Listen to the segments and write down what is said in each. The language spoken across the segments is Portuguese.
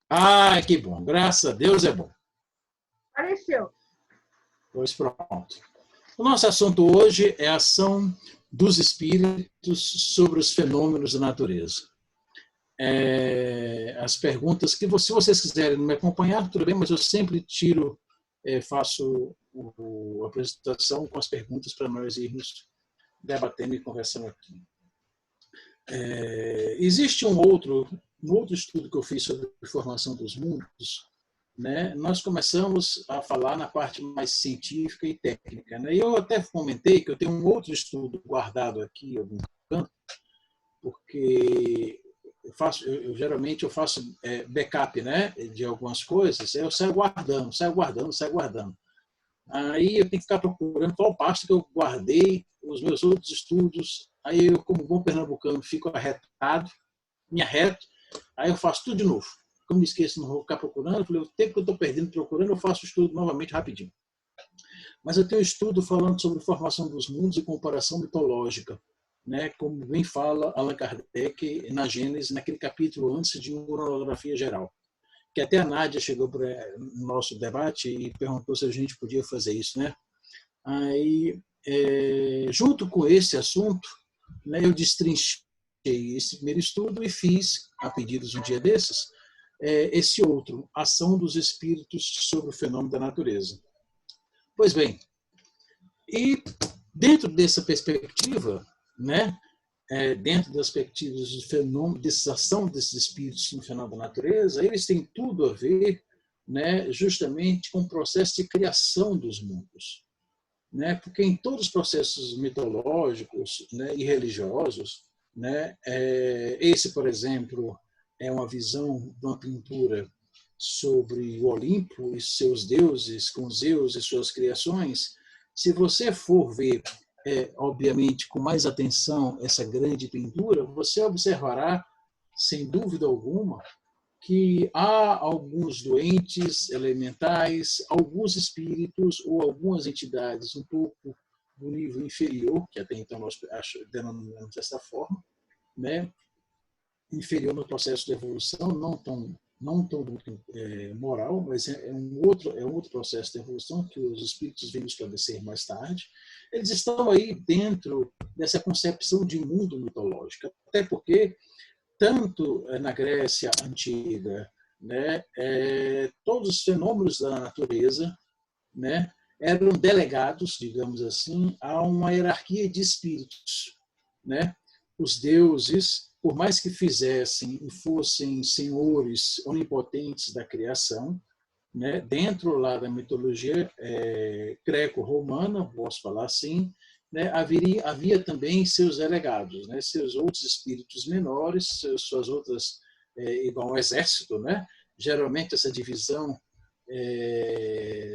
Ah, que bom. Graças a Deus é bom. Apareceu. Pois pronto. O nosso assunto hoje é a ação dos espíritos sobre os fenômenos da natureza. As perguntas que, se vocês quiserem me acompanhar, tudo bem, mas eu sempre faço a apresentação com as perguntas para nós irmos debatendo e conversando aqui. Existe um outro estudo que eu fiz sobre a formação dos mundos, né? Nós começamos a falar na parte mais científica e técnica, né? E eu até comentei que eu tenho um outro estudo guardado aqui em algum canto, porque geralmente eu faço backup, né, de algumas coisas, eu saio guardando. Aí eu tenho que ficar procurando qual pasta que eu guardei os meus outros estudos. Aí eu, como bom pernambucano, fico arretado, me arreto, aí eu faço tudo de novo. Como me esqueço, não vou ficar procurando, eu falei, o tempo que eu estou perdendo procurando, eu faço o estudo novamente rapidinho. Mas eu tenho um estudo falando sobre formação dos mundos e comparação mitológica, né? Como bem fala Allan Kardec na Gênesis, naquele capítulo antes de uma monografia geral. Que até a Nádia chegou para o nosso debate e perguntou se a gente podia fazer isso, né? Aí, junto com esse assunto, né, eu destrinchei esse primeiro estudo e fiz, a pedidos um dia desses, esse outro, Ação dos Espíritos sobre o Fenômeno da Natureza. Pois bem, e dentro dessa perspectiva, né, dentro das perspectivas de fenômeno, dessa ação desses espíritos no fenômeno da natureza, eles têm tudo a ver, né, justamente com o processo de criação dos mundos. Né, porque em todos os processos mitológicos, né, e religiosos, né, esse, por exemplo, é uma visão de uma pintura sobre o Olimpo e seus deuses, com Zeus e suas criações. Se você for ver, obviamente, com mais atenção essa grande pintura, você observará, sem dúvida alguma, que há alguns doentes elementais, alguns espíritos ou algumas entidades um pouco do nível inferior, que até então nós denominamos dessa forma, né? Inferior no processo de evolução, não tão moral, mas é um outro processo de evolução que os espíritos vêm esclarecer mais tarde. Eles estão aí dentro dessa concepção de mundo mitológico, até porque tanto na Grécia Antiga, né, todos os fenômenos da natureza, né, eram delegados, digamos assim, a uma hierarquia de espíritos. Né? Os deuses, por mais que fizessem e fossem senhores onipotentes da criação, né, dentro lá da mitologia greco-romana, posso falar assim, né, havia também seus delegados, né, seus outros espíritos menores, suas outras, igual ao exército, né, geralmente essa divisão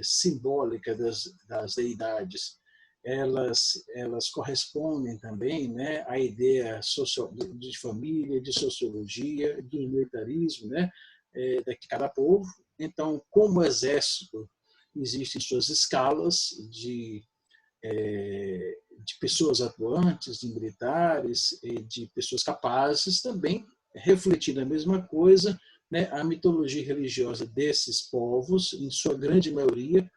simbólica das deidades, elas correspondem também, né, à ideia de família, de sociologia, do militarismo, né, de cada povo. Então, como exército, existem suas escalas de pessoas atuantes, de militares, de pessoas capazes, também refletindo a mesma coisa, né, a mitologia religiosa desses povos, em sua grande maioria,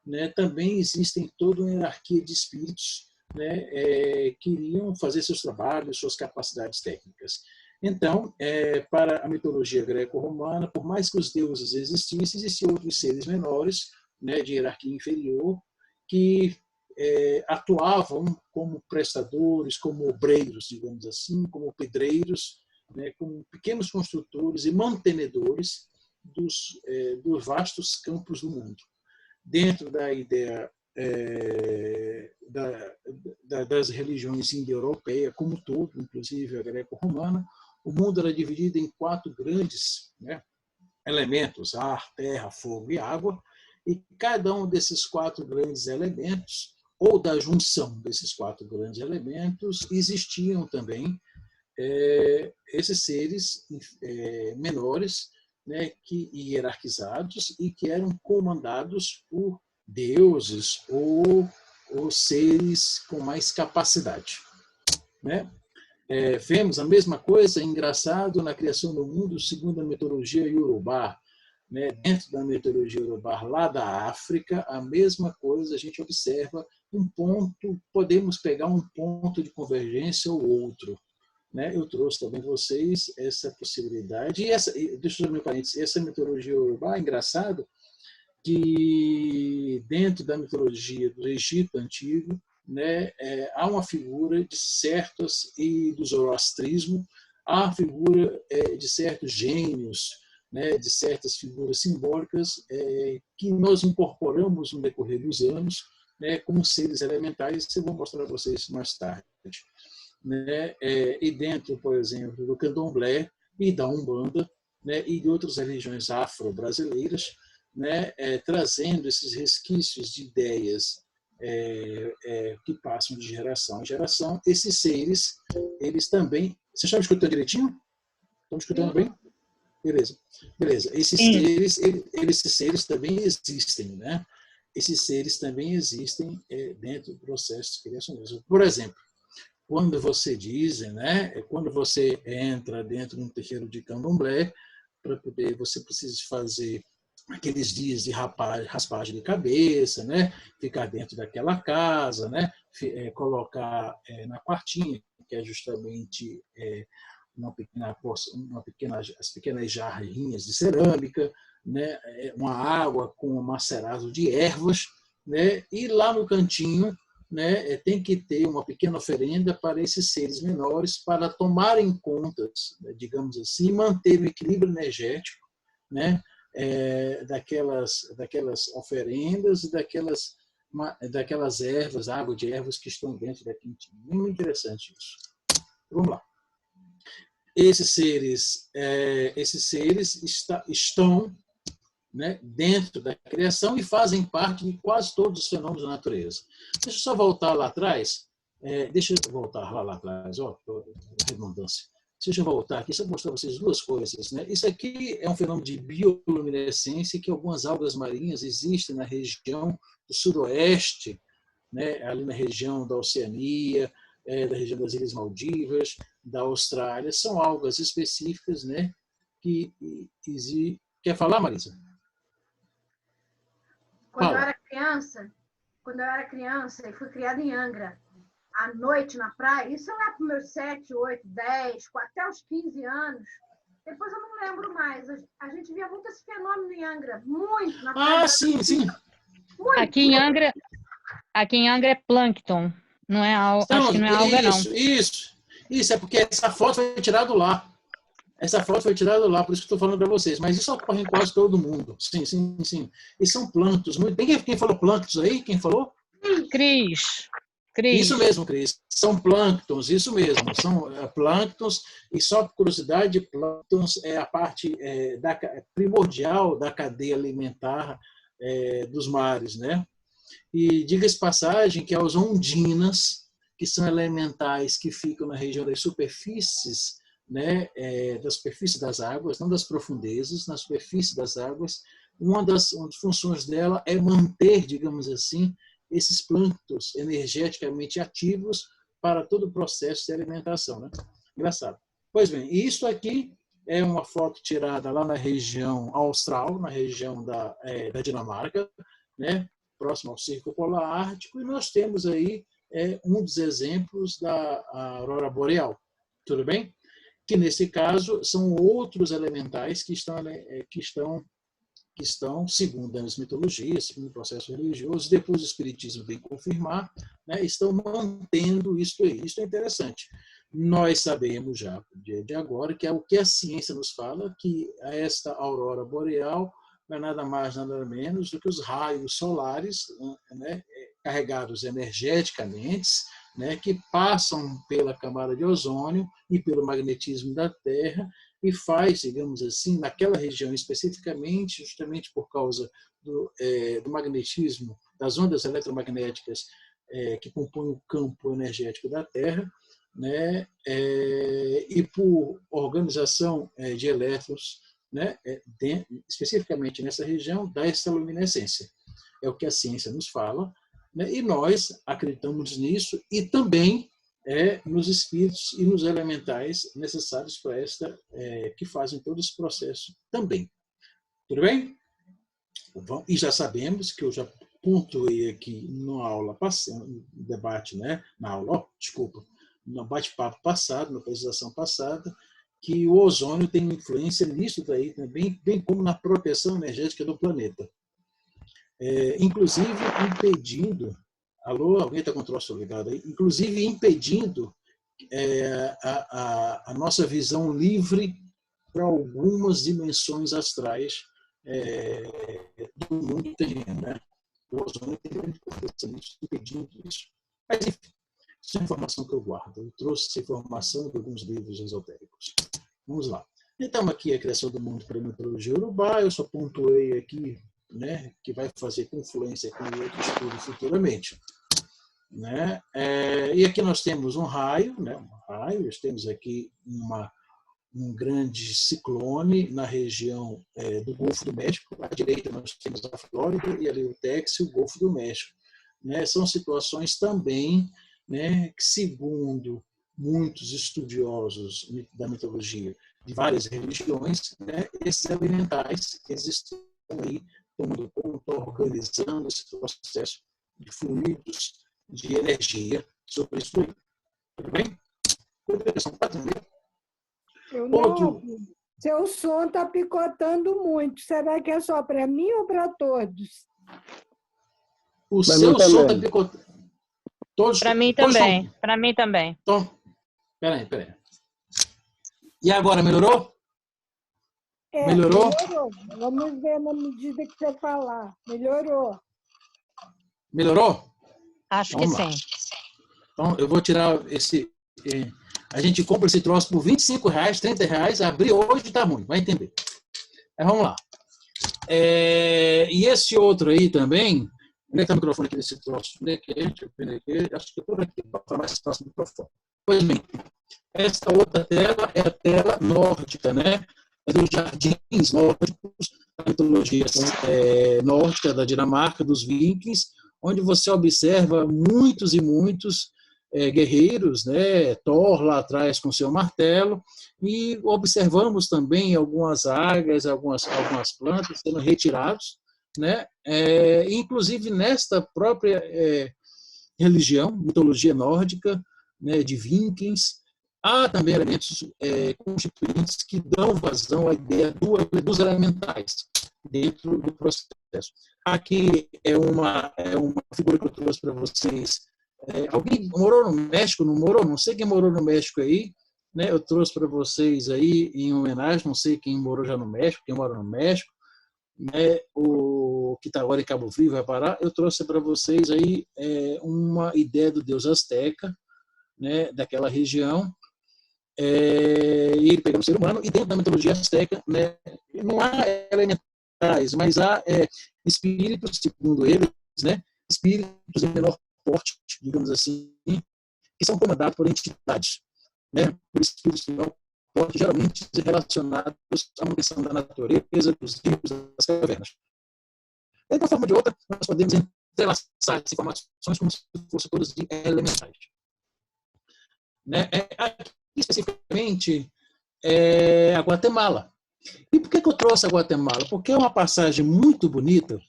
né, também existem toda uma hierarquia de espíritos, né, que iriam fazer seus trabalhos, suas capacidades técnicas. Então, para a mitologia greco-romana, por mais que os deuses existissem, existiam outros seres menores, né, de hierarquia inferior, que atuavam como prestadores, como obreiros, digamos assim, como pedreiros, né, como pequenos construtores e mantenedores dos vastos campos do mundo. Dentro da ideia das religiões indo-europeias, como um todo, inclusive a greco-romana, o mundo era dividido em 4 grandes, né, elementos: ar, terra, fogo e água, e cada um desses 4 grandes elementos, ou da junção desses 4 grandes elementos, existiam também esses seres menores, né, hierarquizados e que eram comandados por deuses ou seres com mais capacidade. Né? Vemos a mesma coisa, engraçado, na criação do mundo segundo a mitologia Yorubá. Né? Dentro da mitologia Yorubá, lá da África, a mesma coisa, a gente observa um ponto, podemos pegar um ponto de convergência ou outro. Né? Eu trouxe também para vocês essa possibilidade. Deixa eu abrir um parênteses, essa mitologia Yorubá, é engraçado que dentro da mitologia do Egito Antigo, né, há uma figura de certos, e do zoroastrismo, há a figura de certos gênios, né, de certas figuras simbólicas que nós incorporamos no decorrer dos anos, né, como seres elementais, que eu vou mostrar para vocês mais tarde. Né, e dentro, por exemplo, do candomblé e da Umbanda, né, e de outras religiões afro-brasileiras, né, trazendo esses resquícios de ideias que passam de geração em geração. Esses seres, eles também... Vocês estão me escutando direitinho? Estão me escutando bem? Beleza. Beleza. Esses seres também existem, né? Esses seres também existem dentro do processo de criacionismo. Por exemplo, quando você diz, né, quando você entra dentro de um terreiro de candomblé, para poder, você precisa fazer aqueles dias de raspagem de cabeça, né, ficar dentro daquela casa, né, colocar na quartinha, que é justamente as pequenas jarrinhas de cerâmica, né, uma água com um macerado de ervas, né, e lá no cantinho, né, tem que ter uma pequena oferenda para esses seres menores, para tomarem contas, né, digamos assim, manter o equilíbrio energético, né, daquelas oferendas e daquelas ervas, água de ervas que estão dentro da quentinha. Muito interessante isso. Vamos lá. Esses seres estão, né, dentro da criação e fazem parte de quase todos os fenômenos da natureza. Deixa eu só voltar lá atrás. Deixa eu voltar lá atrás, redundância. Deixa eu voltar aqui, só mostrar para vocês duas coisas. Né? Isso aqui é um fenômeno de bioluminescência, que algumas algas marinhas existem na região do sudoeste, né? Ali na região da Oceania, da região das Ilhas Maldivas, da Austrália. São algas específicas, né? Quer falar, Marisa? Quando eu era criança, e fui criada em Angra, à noite na praia, isso lá para os meus 7, 8, 10, até os 15 anos, depois eu não lembro mais. A gente via muito esse fenômeno em Angra, muito na praia. Sim, sim. Muito, aqui em Angra é plâncton, não é acho que não é alga, não. Isso, é porque essa foto foi tirada lá. Essa foto foi tirada lá, por isso que estou falando para vocês. Mas isso ocorre em quase todo mundo. Sim, sim, sim. E são plânctons. Quem falou plânctons aí? Quem falou? Cris. Isso mesmo, Cris. São plânctons, isso mesmo. São plânctons. E só por curiosidade, plânctons é a parte primordial da cadeia alimentar dos mares, né? E diga-se passagem que as ondinas, que são elementais que ficam na região das superfícies, né, da superfície das águas, não das profundezas, na superfície das águas, uma das funções dela é manter, digamos assim, esses plânctons energeticamente ativos para todo o processo de alimentação. Né? Engraçado. Pois bem, isso aqui é uma foto tirada lá na região austral, na região da Dinamarca, né, próximo ao Círculo Polar Ártico, e nós temos aí um dos exemplos da aurora boreal. Tudo bem? Que, nesse caso, são outros elementais que estão, segundo as mitologias, segundo o processo religioso, depois o Espiritismo vem confirmar, né, estão mantendo isso aí. Isso é interessante. Nós sabemos já, no dia de agora, que é o que a ciência nos fala, que esta aurora boreal não é nada mais, nada menos do que os raios solares, né, carregados energeticamente, né, que passam pela camada de ozônio e pelo magnetismo da Terra e faz, digamos assim, naquela região especificamente, justamente por causa do magnetismo, das ondas eletromagnéticas que compõem o campo energético da Terra, né, e por organização de elétrons, né, especificamente nessa região, dá essa luminescência. É o que a ciência nos fala, né, e nós acreditamos nisso e também nos espíritos e nos elementais necessários para que fazem todo esse processo também. Tudo bem? Bom, e já sabemos que eu já pontuei aqui na aula passada, no debate, né? No bate-papo passado, na apresentação passada, que o ozônio tem influência nisso daí também, bem como na proteção energética do planeta. Inclusive impedindo, alô, alguém está com o troço ligado aí? Inclusive impedindo a nossa visão livre para algumas dimensões astrais do mundo terreno, né? O ozônio tem grande importância nisso, impedindo isso. Mas, enfim, isso é informação que eu guardo. Eu trouxe essa informação de alguns livros esotéricos. Vamos lá. Então, aqui a criação do mundo para a mitologia urubá, eu só pontuei aqui, né, que vai fazer confluência com outro estudo futuramente. Né? E aqui nós temos um raio, né? Nós temos aqui um grande ciclone na região do Golfo do México. À direita nós temos a Flórida e ali o Texas e o Golfo do México. Né? São situações também, né, que, segundo muitos estudiosos da mitologia de várias religiões, né, esses elementais estão aí tomando conta, organizando esse processo de fluidos, de energia sobre isso aí. Tudo bem? Eu não ouvi. Seu som está picotando muito. Será que é só para mim ou para todos? O seu som está picotando. Para mim também. Para mim também. Então, peraí. E agora, melhorou? Melhorou? Vamos ver na medida que você falar. Melhorou. Melhorou? Acho que sim. Então, eu vou tirar esse... A gente compra esse troço por R$25, R$30, abrir hoje está ruim, vai entender. Vamos lá. E esse outro aí também... Onde é que está o microfone aqui desse troço? Acho que é por aqui, para ficar mais próximo do microfone. Pois bem, essa outra tela é a tela nórdica, né? Dos jardins nórdicos, a mitologia nórdica da Dinamarca, dos vikings, onde você observa muitos e muitos guerreiros, né? Thor lá atrás com seu martelo, e observamos também algumas águas, algumas plantas sendo retirados, né? Inclusive nesta própria religião, mitologia nórdica, né, de vikings, há também elementos constituintes que dão vazão à ideia dos elementais dentro do processo. Aqui é uma figura que eu trouxe para vocês. Alguém morou no México? Não morou? Não sei quem morou no México aí, né? Eu trouxe para vocês aí em homenagem, não sei quem morou já no México, quem mora no México, né? O que está agora em Cabo Frio vai parar. Eu trouxe para vocês aí uma ideia do deus azteca, né? Daquela região. E ele pega o ser humano, e dentro da mitologia azteca, né, não há elementais, mas há espíritos, segundo eles, né, espíritos de menor porte, digamos assim, que são comandados por entidades, né, por espíritos de menor porte, geralmente relacionados à manutenção da natureza, dos rios, das cavernas. De uma forma ou de outra, nós podemos entrelaçar essas informações como se fossem todas elementais. Né? Aqui, especificamente, a Guatemala. E por que eu trouxe a Guatemala? Porque é uma passagem muito bonita,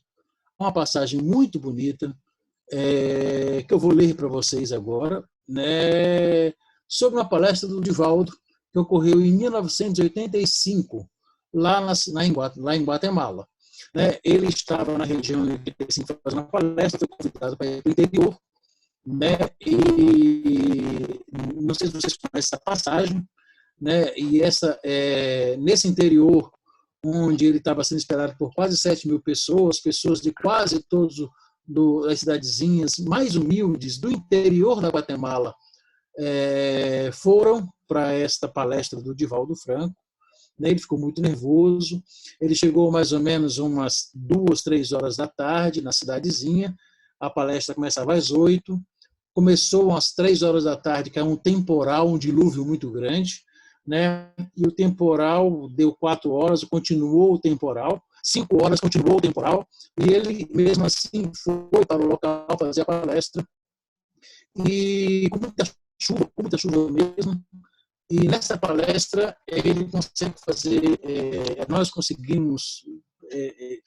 que eu vou ler para vocês agora, né, sobre uma palestra do Divaldo, que ocorreu em 1985, lá em Guatemala. Né? Ele estava na região de 85 fazendo uma palestra, foi convidado para ir para o interior, né? E não sei se vocês conhecem essa passagem, né? E nesse interior, onde ele estava sendo esperado por quase 7.000 pessoas de quase todas as cidadezinhas mais humildes do interior da Guatemala, foram para esta palestra do Divaldo Franco. Né? Ele ficou muito nervoso. Ele chegou mais ou menos umas 2, 3 horas da tarde na cidadezinha. A palestra começava às 8. Começou às 3 horas da tarde, que é um temporal, um dilúvio muito grande, né? E o temporal deu 4 horas, continuou o temporal, 5 horas continuou o temporal, e ele mesmo assim foi para o local fazer a palestra, e com muita chuva, com muita chuva mesmo. E nessa palestra ele consegue fazer, nós conseguimos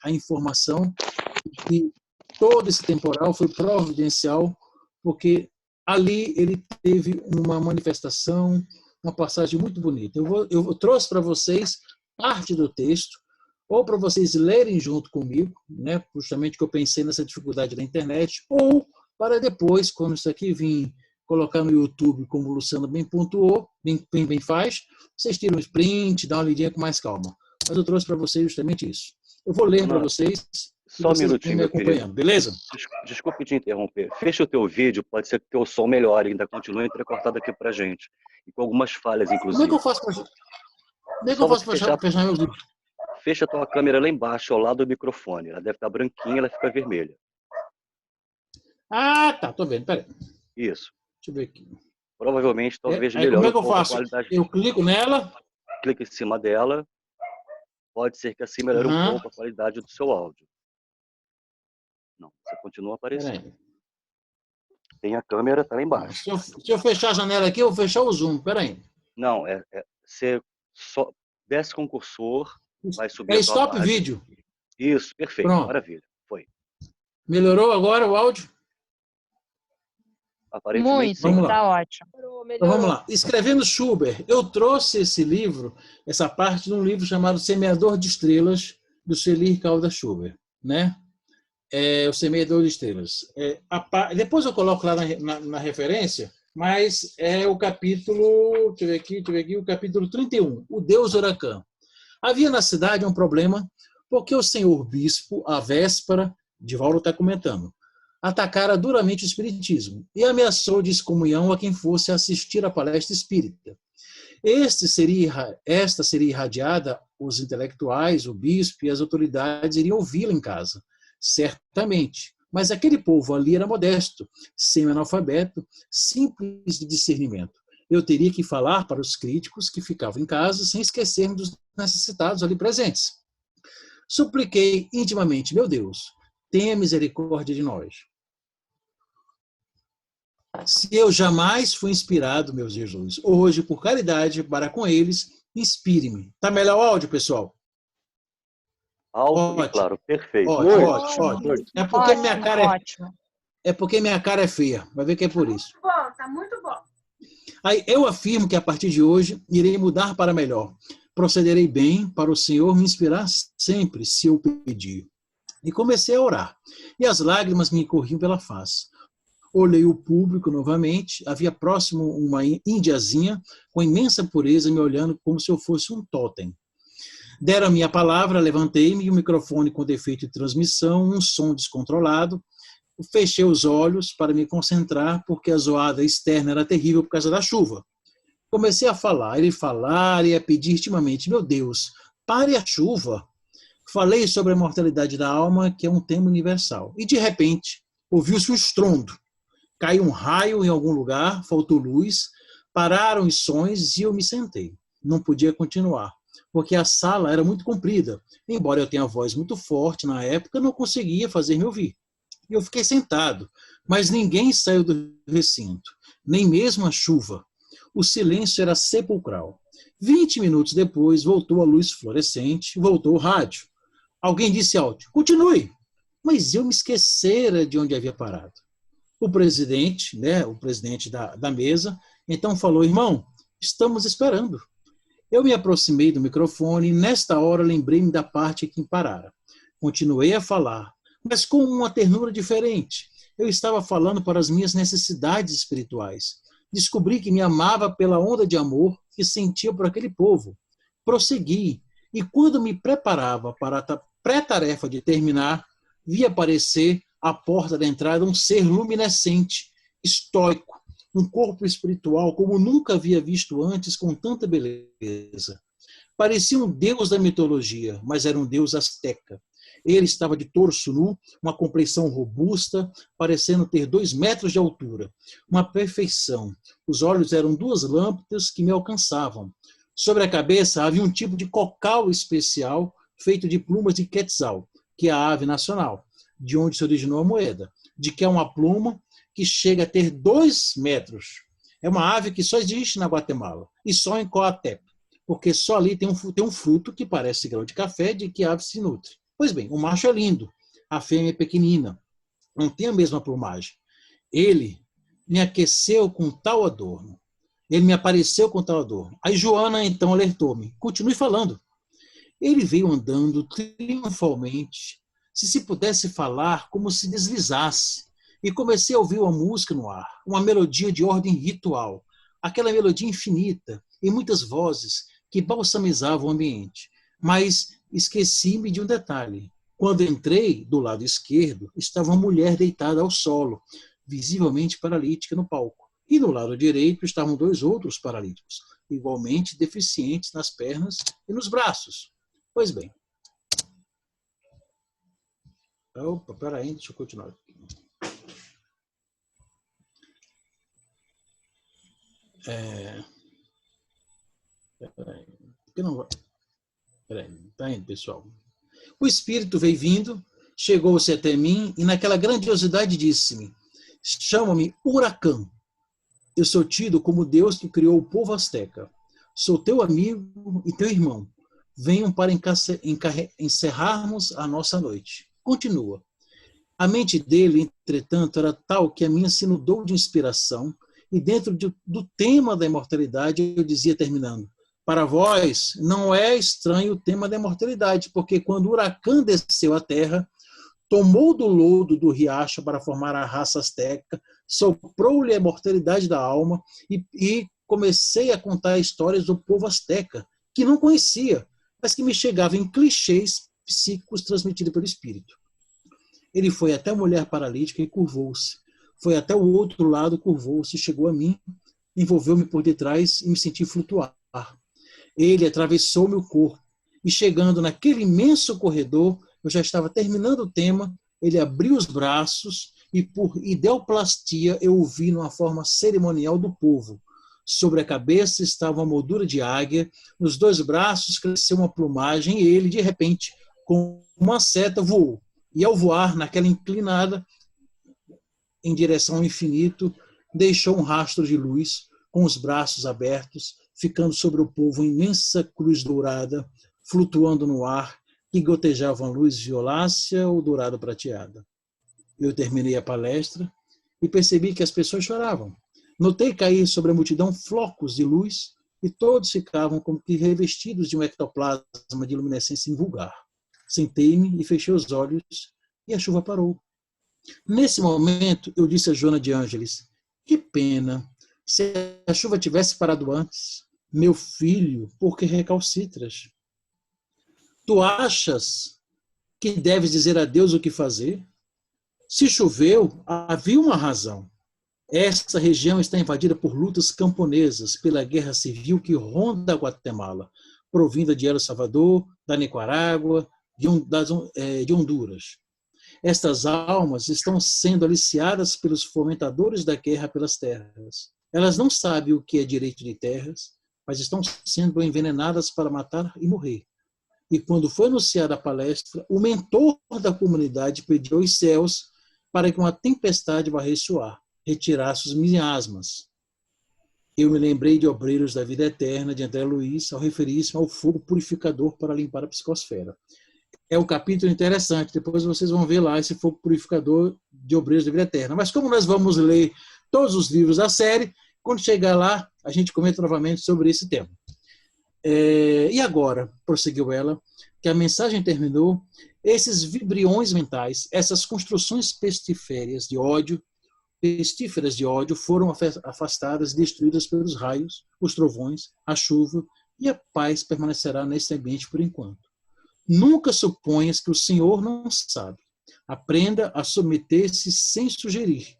a informação de que todo esse temporal foi providencial, porque ali ele teve uma manifestação, uma passagem muito bonita. Eu trouxe para vocês parte do texto, ou para vocês lerem junto comigo, né, justamente que eu pensei nessa dificuldade da internet, ou para depois, quando isso aqui vir colocar no YouTube, como o Luciano bem pontuou, bem faz, vocês tiram um sprint, dá uma lidinha com mais calma. Mas eu trouxe para vocês justamente isso. Eu vou ler para vocês. Só um minutinho, me acompanhando, beleza? Desculpe te interromper. Fecha o teu vídeo, pode ser que o teu som melhore, ainda continue entrecortado aqui para gente. E com algumas falhas, inclusive. Como é que eu faço para fechar meu vídeo? Fecha a tua câmera lá embaixo, ao lado do microfone. Ela deve estar branquinha, ela fica vermelha. Ah, tá, tô vendo, peraí. Isso. Deixa eu ver aqui. Provavelmente, talvez melhore como é que eu um pouco faço? a qualidade. Eu clico nela. Clica em cima dela. Pode ser que assim melhore um pouco a qualidade do seu áudio. Não, você continua aparecendo. Tem a câmera, tá lá embaixo. Se eu fechar a janela aqui, eu vou fechar o zoom, peraí. Não, você só desce com o cursor, vai subir a tua stop página. vídeo. Isso, perfeito, Pronto. maravilha. Foi. Melhorou agora o áudio? Aparentemente, muito, tá ótimo. Então vamos lá. Escrevendo Schubert, eu trouxe esse livro, essa parte de um livro chamado Semeador de Estrelas, do Selir Caldas Schubert, né? O Semeador de Estrelas. Depois eu coloco lá na referência, mas é o capítulo, deixa eu ver aqui, o capítulo 31, o Deus Huracan. Havia na cidade um problema, porque o senhor bispo, à véspera, Divaldo está comentando, atacara duramente o espiritismo e ameaçou de excomunhão a quem fosse assistir à palestra espírita. Esta seria irradiada, os intelectuais, o bispo e as autoridades iriam ouvi-la em casa, certamente. Mas aquele povo ali era modesto, semi-analfabeto, simples de discernimento. Eu teria que falar para os críticos que ficavam em casa, sem esquecermos dos necessitados ali presentes. Supliquei intimamente, meu Deus, tenha misericórdia de nós. Se eu jamais fui inspirado, meu Jesus, hoje, por caridade, para com eles, inspire-me. Tá melhor o áudio, pessoal? Alto e claro, perfeito. Ótimo. É porque minha cara é feia. Vai ver que é por isso. Tá muito bom. Aí eu afirmo que a partir de hoje irei mudar para melhor. Procederei bem para o Senhor me inspirar sempre, se eu pedir. E comecei a orar. E as lágrimas me corriam pela face. Olhei o público novamente. Havia próximo uma índiazinha com imensa pureza me olhando como se eu fosse um totem. Deram-me a palavra, levantei-me e o microfone com defeito de transmissão, um som descontrolado. Fechei os olhos para me concentrar, porque a zoada externa era terrível por causa da chuva. Comecei a falar e a pedir intimamente, meu Deus, pare a chuva. Falei sobre a mortalidade da alma, que é um tema universal. E, de repente, ouviu-se um estrondo. Caiu um raio em algum lugar, faltou luz, pararam os sons e eu me sentei. Não podia continuar, porque a sala era muito comprida. Embora eu tenha a voz muito forte na época, não conseguia fazer-me ouvir. Eu fiquei sentado, mas ninguém saiu do recinto, nem mesmo a chuva. O silêncio era sepulcral. 20 minutos depois, voltou a luz fluorescente, voltou o rádio. Alguém disse alto, continue. Mas eu me esquecera de onde havia parado. O presidente da mesa, então falou, irmão, estamos esperando. Eu me aproximei do microfone e, nesta hora, lembrei-me da parte que parara. Continuei a falar, mas com uma ternura diferente. Eu estava falando para as minhas necessidades espirituais. Descobri que me amava pela onda de amor que sentia por aquele povo. Prossegui, e quando me preparava para a pré-tarefa de terminar, vi aparecer à porta da entrada um ser luminescente, estoico, um corpo espiritual como nunca havia visto antes com tanta beleza. Parecia um deus da mitologia, mas era um deus asteca. Ele estava de torso nu, uma complexão robusta, parecendo ter 2 metros de altura. Uma perfeição. Os olhos eram 2 lâmpadas que me alcançavam. Sobre a cabeça havia um tipo de cocal especial feito de plumas de quetzal, que é a ave nacional, de onde se originou a moeda, de que é uma pluma que chega a ter 2 metros. É uma ave que só existe na Guatemala e só em Coatep, porque só ali tem um fruto que parece grão de café, de que a ave se nutre. Pois bem, o macho é lindo, a fêmea é pequenina, não tem a mesma plumagem. Ele me aqueceu com tal adorno. Ele me apareceu com tal adorno. Aí Joana então alertou-me. Continue falando. Ele veio andando triunfalmente, se pudesse falar, como se deslizasse. E comecei a ouvir uma música no ar, uma melodia de ordem ritual, aquela melodia infinita, e muitas vozes que balsamizavam o ambiente. Mas esqueci-me de um detalhe. Quando entrei, do lado esquerdo, estava uma mulher deitada ao solo, visivelmente paralítica no palco. E do lado direito estavam 2 outros paralíticos, igualmente deficientes nas pernas e nos braços. Pois bem. Opa, peraí, deixa eu continuar. Peraí, tá indo, pessoal. O Espírito veio vindo, chegou-se até mim e naquela grandiosidade disse-me: chama-me Huracán. Eu sou tido como Deus que criou o povo asteca. Sou teu amigo e teu irmão. Venham para encerrarmos a nossa noite. Continua. A mente dele, entretanto, era tal que a minha se inundou de inspiração e dentro do tema da imortalidade eu dizia, terminando: para vós não é estranho o tema da imortalidade, porque quando o Huracán desceu à terra, tomou do lodo do riacho para formar a raça asteca, soprou-lhe a imortalidade da alma e comecei a contar histórias do povo asteca, que não conhecia, mas que me chegavam em clichês psíquicos transmitidos pelo espírito. Ele foi até a mulher paralítica e curvou-se. Foi até o outro lado, curvou-se, chegou a mim, envolveu-me por detrás e me senti flutuar. Ele atravessou meu corpo e chegando naquele imenso corredor, eu já estava terminando o tema, ele abriu os braços e por ideoplastia eu o vi numa forma cerimonial do povo. Sobre a cabeça estava uma moldura de águia, nos 2 braços cresceu uma plumagem e ele, de repente, com uma seta, voou. E ao voar, naquela inclinada em direção ao infinito, deixou um rastro de luz, com os braços abertos, ficando sobre o povo imensa cruz dourada, flutuando no ar, que gotejava uma luz violácea ou dourado prateada. Eu terminei a palestra e percebi que as pessoas choravam. Notei cair sobre a multidão flocos de luz e todos ficavam como que revestidos de um ectoplasma de luminescência invulgar. Sentei-me e fechei os olhos e a chuva parou. Nesse momento, eu disse a Joana de Ângeles: que pena, se a chuva tivesse parado antes. Meu filho, por que recalcitras? Tu achas que deves dizer a Deus o que fazer? Se choveu, havia uma razão. Esta região está invadida por lutas camponesas, pela guerra civil que ronda a Guatemala, provinda de El Salvador, da Nicarágua, de Honduras. Estas almas estão sendo aliciadas pelos fomentadores da guerra pelas terras. Elas não sabem o que é direito de terras, mas estão sendo envenenadas para matar e morrer. E quando foi anunciada a palestra, o mentor da comunidade pediu aos céus para que uma tempestade varresse o ar, retirasse os miasmas. Eu me lembrei de Obreiros da Vida Eterna, de André Luiz, ao referir-se ao fogo purificador para limpar a psicosfera. É um capítulo interessante, depois vocês vão ver lá esse fogo purificador de Obreiros da Vida Eterna. Mas como nós vamos ler todos os livros da série, quando chegar lá, a gente comenta novamente sobre esse tema. E agora, prosseguiu ela, que a mensagem terminou, esses vibriões mentais, essas construções pestíferas de ódio foram afastadas, destruídas pelos raios, os trovões, a chuva, e a paz permanecerá nesse ambiente por enquanto. Nunca suponhas que o Senhor não sabe. Aprenda a submeter-se sem sugerir.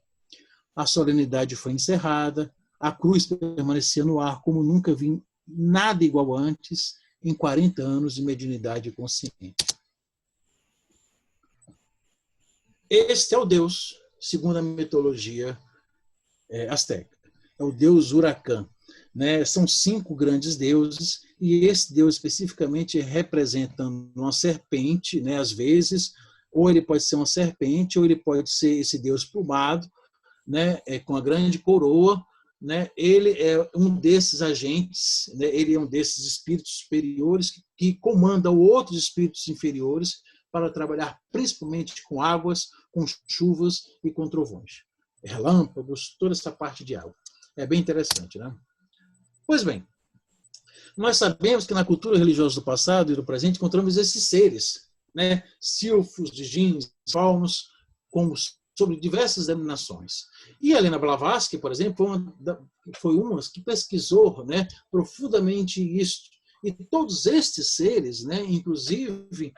A solenidade foi encerrada, a cruz permanecia no ar como nunca vi nada igual antes em 40 anos de mediunidade consciente. Este é o Deus, segundo a mitologia asteca. É o Deus Huracán. Né? São 5 grandes deuses e esse Deus especificamente representando uma serpente, né? Às vezes, ou ele pode ser uma serpente, ou ele pode ser esse Deus plumado, né? Com a grande coroa, né, ele é um desses agentes, né, ele é um desses espíritos superiores que comanda outros espíritos inferiores para trabalhar principalmente com águas, com chuvas e com trovões. Relâmpagos, toda essa parte de água. É bem interessante, né? Pois bem, nós sabemos que na cultura religiosa do passado e do presente encontramos esses seres, né? Silfos, djinns, faunos, como sobre diversas denominações. E a Helena Blavatsky, por exemplo, foi uma que pesquisou, né, profundamente isso. E todos estes seres, né, inclusive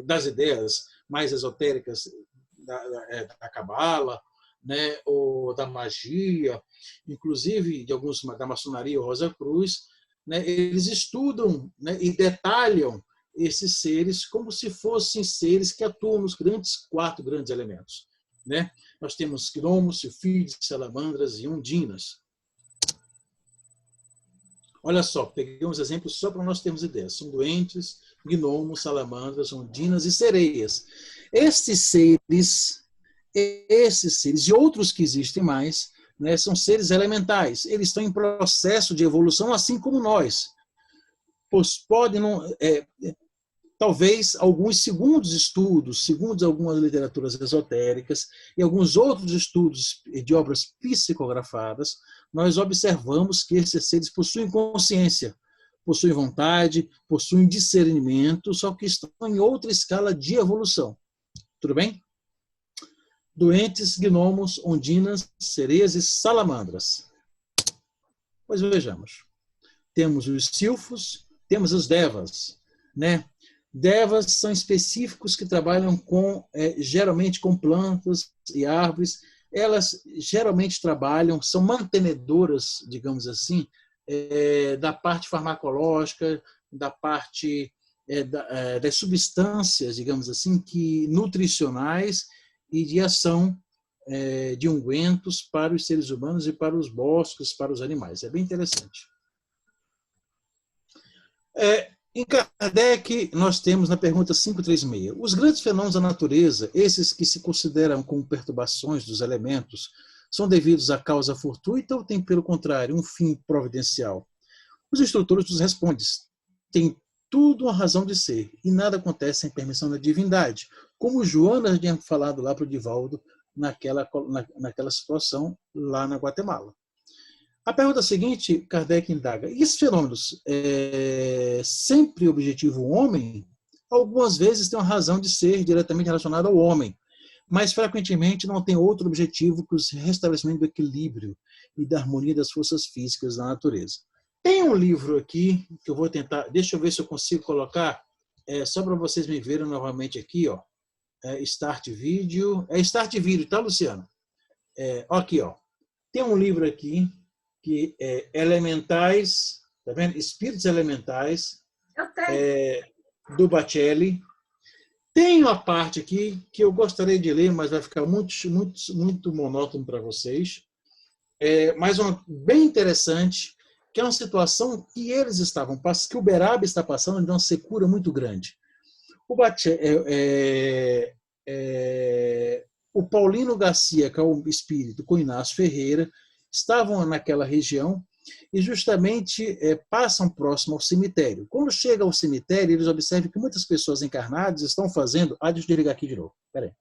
das ideias mais esotéricas da Cabala, né, ou da magia, inclusive de alguns da maçonaria ou Rosa Cruz, né, eles estudam, né, e detalham esses seres como se fossem seres que atuam nos quatro grandes elementos, né? Nós temos gnomos, silfídeos, salamandras e ondinas. Olha só, peguei uns exemplos só para nós termos ideia. São doentes, gnomos, salamandras, ondinas e sereias. Esses seres e outros que existem mais, né, são seres elementais. Eles estão em processo de evolução, assim como nós. Pois podem talvez alguns segundos estudos, segundo algumas literaturas esotéricas e alguns outros estudos de obras psicografadas, nós observamos que esses seres possuem consciência, possuem vontade, possuem discernimento, só que estão em outra escala de evolução. Tudo bem? Doentes, gnomos, ondinas, sereias e salamandras. Pois vejamos. Temos os silfos, temos os devas, né? Devas são específicos que trabalham geralmente com plantas e árvores. Elas geralmente trabalham, são mantenedoras, digamos assim, da parte farmacológica, da parte das substâncias, digamos assim, nutricionais e de ação de ungüentos para os seres humanos e para os bosques, para os animais. É bem interessante. Em Kardec, nós temos na pergunta 536, os grandes fenômenos da natureza, esses que se consideram como perturbações dos elementos, são devidos à causa fortuita ou tem, pelo contrário, um fim providencial? Os instrutores nos respondem, tem tudo uma razão de ser, e nada acontece sem permissão da divindade, como Joana tinha falado lá para o Divaldo, naquela situação lá na Guatemala. A pergunta seguinte, Kardec indaga, e esses fenômenos sempre objetivam o homem? Algumas vezes têm uma razão de ser diretamente relacionada ao homem, mas frequentemente não tem outro objetivo que o restabelecimento do equilíbrio e da harmonia das forças físicas da natureza. Tem um livro aqui que eu vou tentar, deixa eu ver se eu consigo colocar, só para vocês me verem novamente aqui, ó. Start Video. Start Video, tá, Luciano? Aqui, ó. Tem um livro aqui que é Elementais, tá vendo? Espíritos Elementais, do Bacelli. Tem uma parte aqui que eu gostaria de ler, mas vai ficar muito monótono para vocês. Mas uma bem interessante, que é uma situação que eles estavam passando, que o Beraba está passando de uma secura muito grande. O Paulino Garcia, que é o espírito, com Inácio Ferreira, estavam naquela região e justamente passam próximo ao cemitério. Quando chega ao cemitério, eles observam que muitas pessoas encarnadas estão fazendo... deixa eu desligar aqui de novo. Espera aí.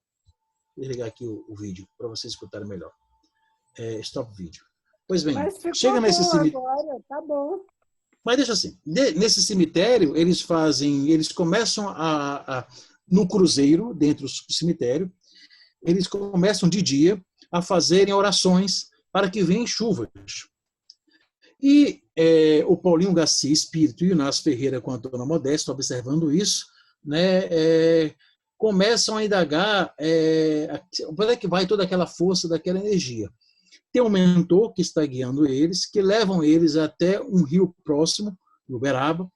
Vou desligar aqui o vídeo para vocês escutarem melhor. Stop vídeo. Pois bem, chega nesse cemitério... Agora, tá bom. Mas deixa assim, nesse cemitério, eles começam no cruzeiro, dentro do cemitério, eles começam de dia a fazerem orações para que venham chuvas. E o Paulinho Garcia, espírito, e o Inácio Ferreira, com a Antônia Modesto, observando isso, né, começam a indagar para onde é que vai toda aquela força, daquela energia. Tem um mentor que está guiando eles, que levam eles até um rio próximo, no Uberaba,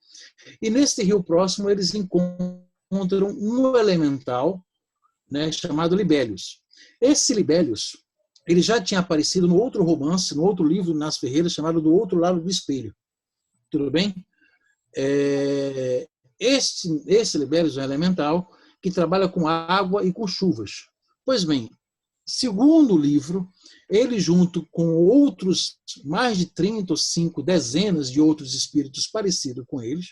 e nesse rio próximo eles encontram um elemental, né, chamado Libélios. Esse Libélios, ele já tinha aparecido no outro romance, no outro livro do Inácio Ferreira, chamado Do Outro Lado do Espelho. Tudo bem? Esse Libélios é um elemental que trabalha com água e com chuvas. Pois bem, segundo livro, ele, junto com outros, mais de 30 ou 5 dezenas de outros espíritos parecidos com eles,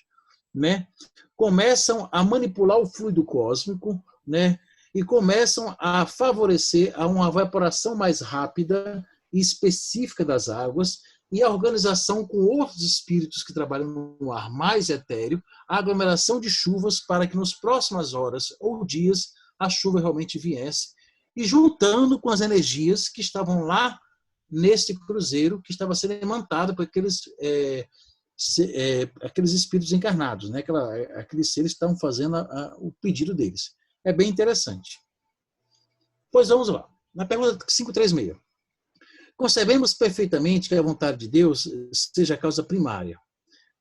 né, começam a manipular o fluido cósmico, né, e começam a favorecer a uma evaporação mais rápida e específica das águas e a organização com outros espíritos que trabalham no ar mais etéreo, a aglomeração de chuvas para que nas próximas horas ou dias a chuva realmente viesse, e juntando com as energias que estavam lá nesse cruzeiro que estava sendo imantado por aqueles espíritos encarnados, né? Aqueles seres que estavam fazendo o pedido deles. É bem interessante. Pois vamos lá. Na pergunta 536. Concebemos perfeitamente que a vontade de Deus seja a causa primária.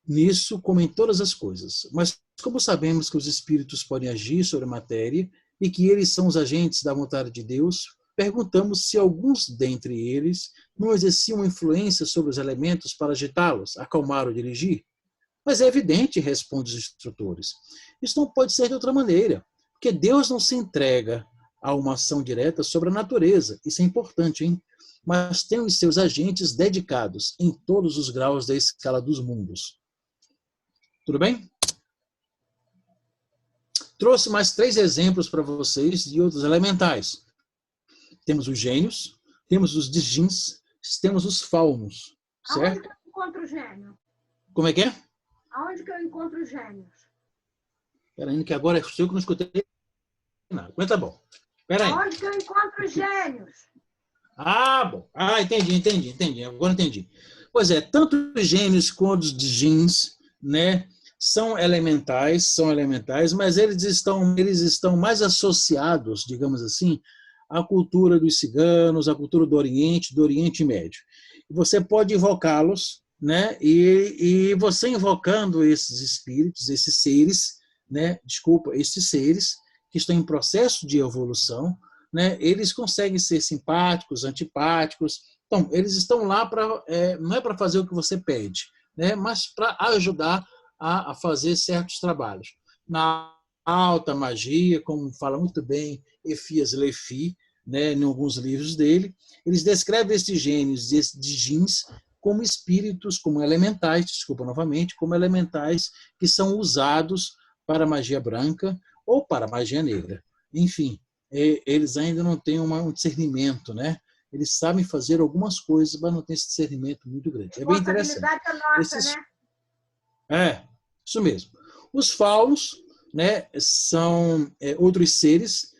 Nisso, como em todas as coisas. Mas como sabemos que os espíritos podem agir sobre a matéria e que eles são os agentes da vontade de Deus, perguntamos se alguns dentre eles não exerciam influência sobre os elementos para agitá-los, acalmar ou dirigir. Mas é evidente, respondem os instrutores. Isso não pode ser de outra maneira, porque Deus não se entrega a uma ação direta sobre a natureza. Isso é importante, hein? Mas tem os seus agentes dedicados em todos os graus da escala dos mundos. Tudo bem? Trouxe mais 3 exemplos para vocês de outros elementais. Temos os gênios, temos os djinns, temos os faunos. Certo? Aonde que eu encontro o gênio? Como é que é? Aonde que eu encontro os gênios? Espera aí, que agora é eu que não escutei nada. Mas tá bom. Espera aí. Aonde que eu encontro os gênios? Ah, bom. Ah, entendi. Agora entendi. Pois é, tanto os gênios quanto os djinns, né, são elementais, mas eles estão mais associados, digamos assim, à cultura dos ciganos, à cultura do Oriente Médio. Você pode invocá-los, né? E você invocando esses espíritos, esses seres que estão em processo de evolução, né? Eles conseguem ser simpáticos, antipáticos. Então, eles estão lá não é para fazer o que você pede, né? Mas para ajudar a fazer certos trabalhos. Na alta magia, como fala muito bem Efias Lefi, né, em alguns livros dele, eles descrevem esses gênios, esses djinns, como espíritos, como elementais, como elementais que são usados para magia branca ou para magia negra. Enfim, eles ainda não têm um discernimento, né? Eles sabem fazer algumas coisas, mas não têm esse discernimento muito grande. É bem interessante. A nossa, né? Isso mesmo. Os faunos, né, são outros seres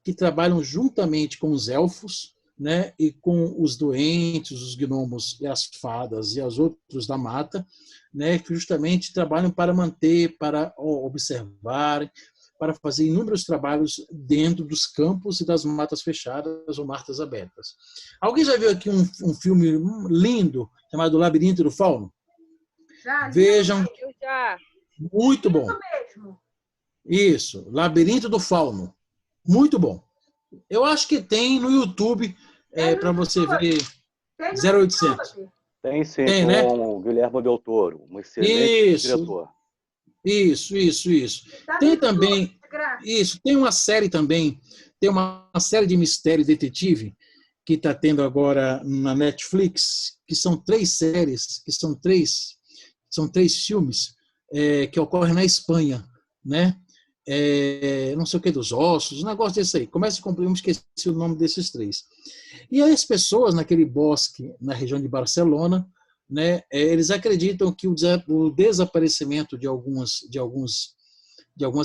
que trabalham juntamente com os elfos, né, e com os doentes, os gnomos e as fadas e os outros da mata, né, que justamente trabalham para manter, para observar, para fazer inúmeros trabalhos dentro dos campos e das matas fechadas ou matas abertas. Alguém já viu aqui um filme lindo chamado Labirinto do Fauno? Já, vejam. Já. Muito bom. Isso mesmo. Isso, Labirinto do Fauno. Muito bom. Eu acho que tem no YouTube para você ver. 0800. Tem sim, tem, com né? o Guilherme Del Toro, um excelente diretor. Isso. Tem também. Isso, tem uma série também, tem uma série de mistério detetive que está tendo agora na Netflix, que são 3 séries, que são três filmes que ocorrem na Espanha, né? Não sei o que dos ossos, um negócio desse aí. Começa a cumprir, eu esqueci o nome desses 3. E aí as pessoas naquele bosque, na região de Barcelona, né, eles acreditam que o desaparecimento de algumas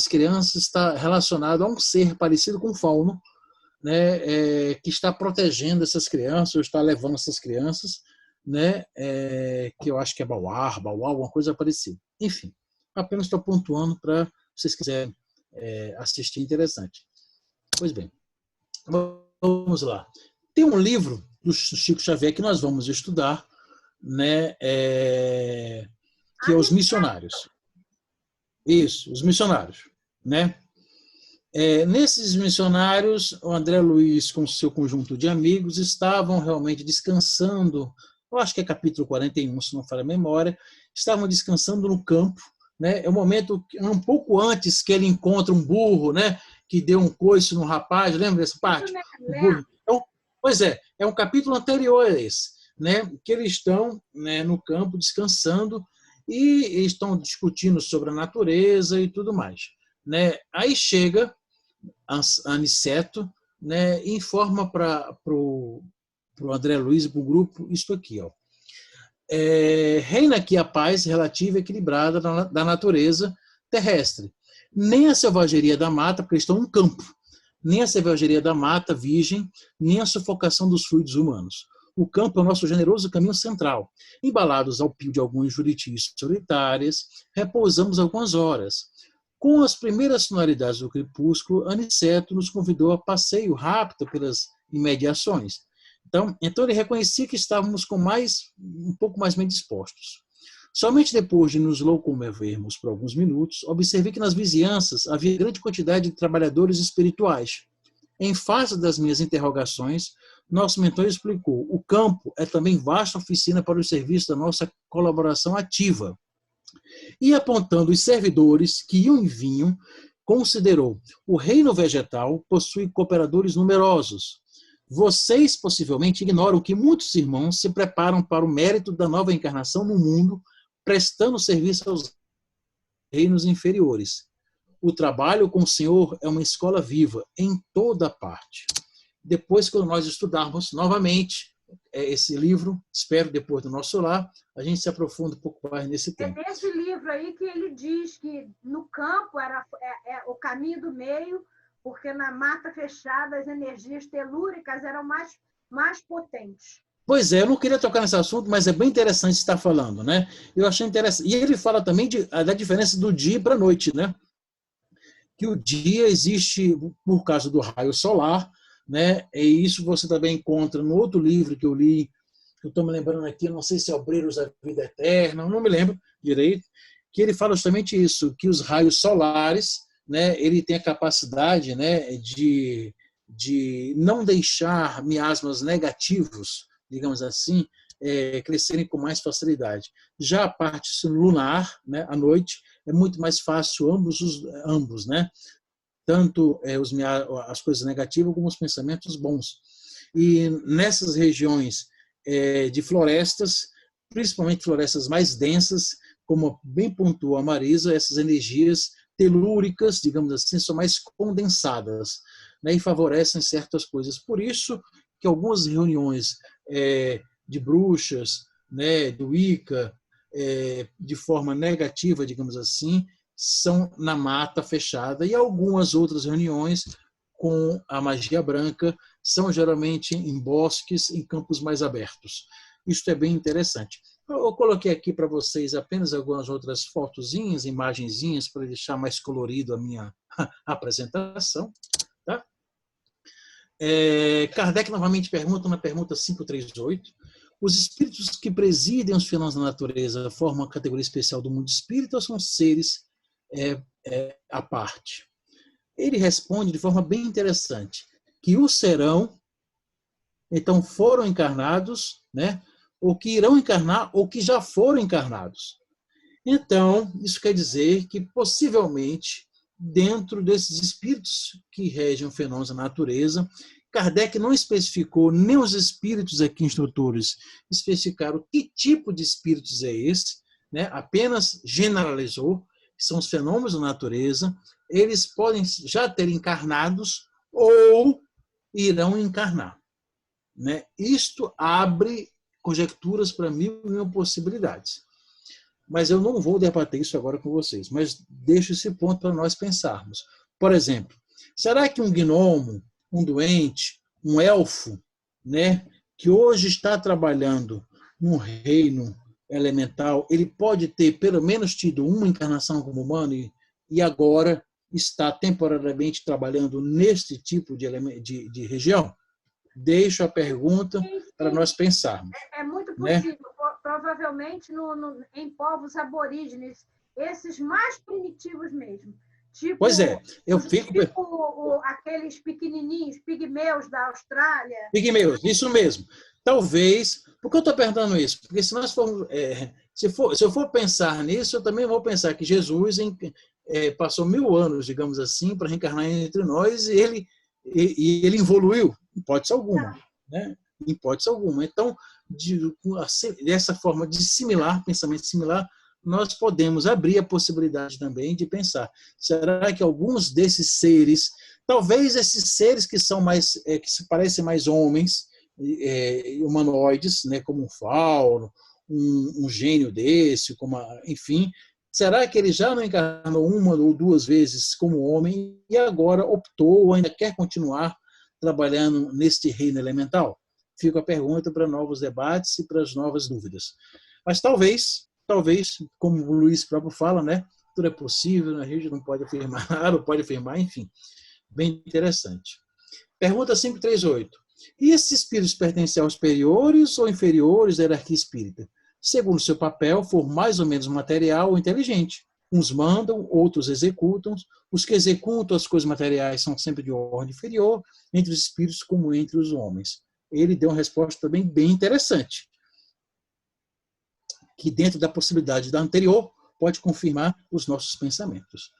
crianças está relacionado a um ser parecido com o fauno, né, que está protegendo essas crianças, ou está levando essas crianças, né, que eu acho que é Bauá, alguma coisa parecida. Enfim, apenas estou pontuando para vocês quiserem assistir, interessante. Pois bem, vamos lá. Tem um livro do Chico Xavier que nós vamos estudar, né, que é Os Missionários. Isso, Os Missionários, né? Nesses missionários, o André Luiz, com seu conjunto de amigos, estavam realmente descansando, eu acho que é capítulo 41, se não falha a memória, estavam descansando no campo, né? É o momento, um pouco antes que ele encontra um burro, né? Que deu um coice no rapaz, lembra dessa parte? Pois é um capítulo anterior a esse, né, que eles estão, né, no campo descansando e estão discutindo sobre a natureza e tudo mais, né? Aí chega Aniceto, né, e informa para o André Luiz e para o grupo isto aqui, ó. Reina aqui a paz relativa e equilibrada da natureza terrestre. Nem a selvageria da mata, porque eles estão num campo, nem a selvageria da mata virgem, nem a sufocação dos fluidos humanos. O campo é o nosso generoso caminho central. Embalados ao pio de algumas juritis solitárias, repousamos algumas horas. Com as primeiras sonoridades do crepúsculo, Aniceto nos convidou a passeio rápido pelas imediações. Então ele reconhecia que estávamos um pouco mais bem dispostos. Somente depois de nos locomovermos por alguns minutos, observei que nas vizinhanças havia grande quantidade de trabalhadores espirituais. Em face das minhas interrogações, nosso mentor explicou: o campo é também vasta oficina para o serviço da nossa colaboração ativa. E apontando os servidores que iam e vinham, considerou: o reino vegetal possui cooperadores numerosos. Vocês possivelmente ignoram que muitos irmãos se preparam para o mérito da nova encarnação no mundo, prestando serviço aos reinos inferiores. O trabalho com o Senhor é uma escola viva em toda parte. Depois, quando nós estudarmos novamente esse livro, espero depois do nosso lar, a gente se aprofunda um pouco mais nesse tema. É nesse livro aí que ele diz que no campo era o caminho do meio, porque na mata fechada as energias telúricas eram mais potentes. Pois é, eu não queria tocar nesse assunto, mas é bem interessante estar falando, né? Eu achei interessante. E ele fala também da diferença do dia para a noite, né? Que o dia existe por causa do raio solar, né? E isso você também encontra no outro livro que eu li, que eu estou me lembrando aqui, não sei se é Obreiros da Vida Eterna, não me lembro direito, que ele fala justamente isso, que os raios solares, né, ele tem a capacidade, né, de não deixar miasmas negativos, digamos assim, crescerem com mais facilidade. Já a parte lunar, né, à noite, é muito mais fácil ambos, né? Tanto as coisas negativas como os pensamentos bons. E nessas regiões de florestas, principalmente florestas mais densas, como bem pontuou a Marisa, essas energias telúricas, digamos assim, são mais condensadas, né, e favorecem certas coisas. Por isso que algumas reuniões de bruxas, né, do Wicca, de forma negativa, digamos assim, são na mata fechada, e algumas outras reuniões com a magia branca são geralmente em bosques, em campos mais abertos. Isso é bem interessante. Eu coloquei aqui para vocês apenas algumas outras fotozinhas, imagenzinhas, para deixar mais colorido a minha apresentação. Tá? Kardec novamente pergunta, na pergunta 538, os espíritos que presidem os fenômenos da natureza formam uma categoria especial do mundo espírita ou são seres à parte? Ele responde de forma bem interessante, que o serão, então foram encarnados, né, ou que irão encarnar, ou que já foram encarnados. Então, isso quer dizer que, possivelmente, dentro desses espíritos que regem fenômenos da natureza, Kardec não especificou, nem os espíritos aqui instrutores especificaram que tipo de espíritos é esse, né? Apenas generalizou, que são os fenômenos da natureza, eles podem já ter encarnados ou irão encarnar. Né? Isto abre conjecturas para mil e uma possibilidades. Mas eu não vou debater isso agora com vocês, mas deixo esse ponto para nós pensarmos. Por exemplo, será que um gnomo, um doente, um elfo, né, que hoje está trabalhando num reino elemental, ele pode ter pelo menos tido uma encarnação como humano e agora está temporariamente trabalhando neste tipo de região? Deixo a pergunta para nós pensarmos. É muito possível, né? Provavelmente em povos aborígenes, esses mais primitivos mesmo. Tipo, pois é, eu fico... aqueles pequenininhos, pigmeus da Austrália. Pigmeus, isso mesmo. Talvez... Por que eu estou perguntando isso? Porque se nós formos... se eu for pensar nisso, eu também vou pensar que Jesus passou 1000 anos, digamos assim, para reencarnar entre nós e ele evoluiu, hipótese alguma. né? Em hipótese alguma. Então, dessa forma de similar, pensamento similar, nós podemos abrir a possibilidade também de pensar, será que alguns desses seres, talvez esses seres que são mais, que se parecem mais homens, humanoides, né, como um fauno, um gênio desse, enfim, será que ele já não encarnou uma ou duas vezes como homem e agora optou ou ainda quer continuar trabalhando neste reino elemental? Fica a pergunta para novos debates e para as novas dúvidas. Mas talvez, como o Luiz próprio fala, né, tudo é possível, a gente não pode afirmar nada, pode afirmar, enfim. Bem interessante. Pergunta 538. E esses espíritos pertencem aos superiores ou inferiores da hierarquia espírita? Segundo seu papel, for mais ou menos material ou inteligente. Uns mandam, outros executam. Os que executam as coisas materiais são sempre de ordem inferior, entre os espíritos como entre os homens. Ele deu uma resposta também bem interessante, que dentro da possibilidade da anterior pode confirmar os nossos pensamentos.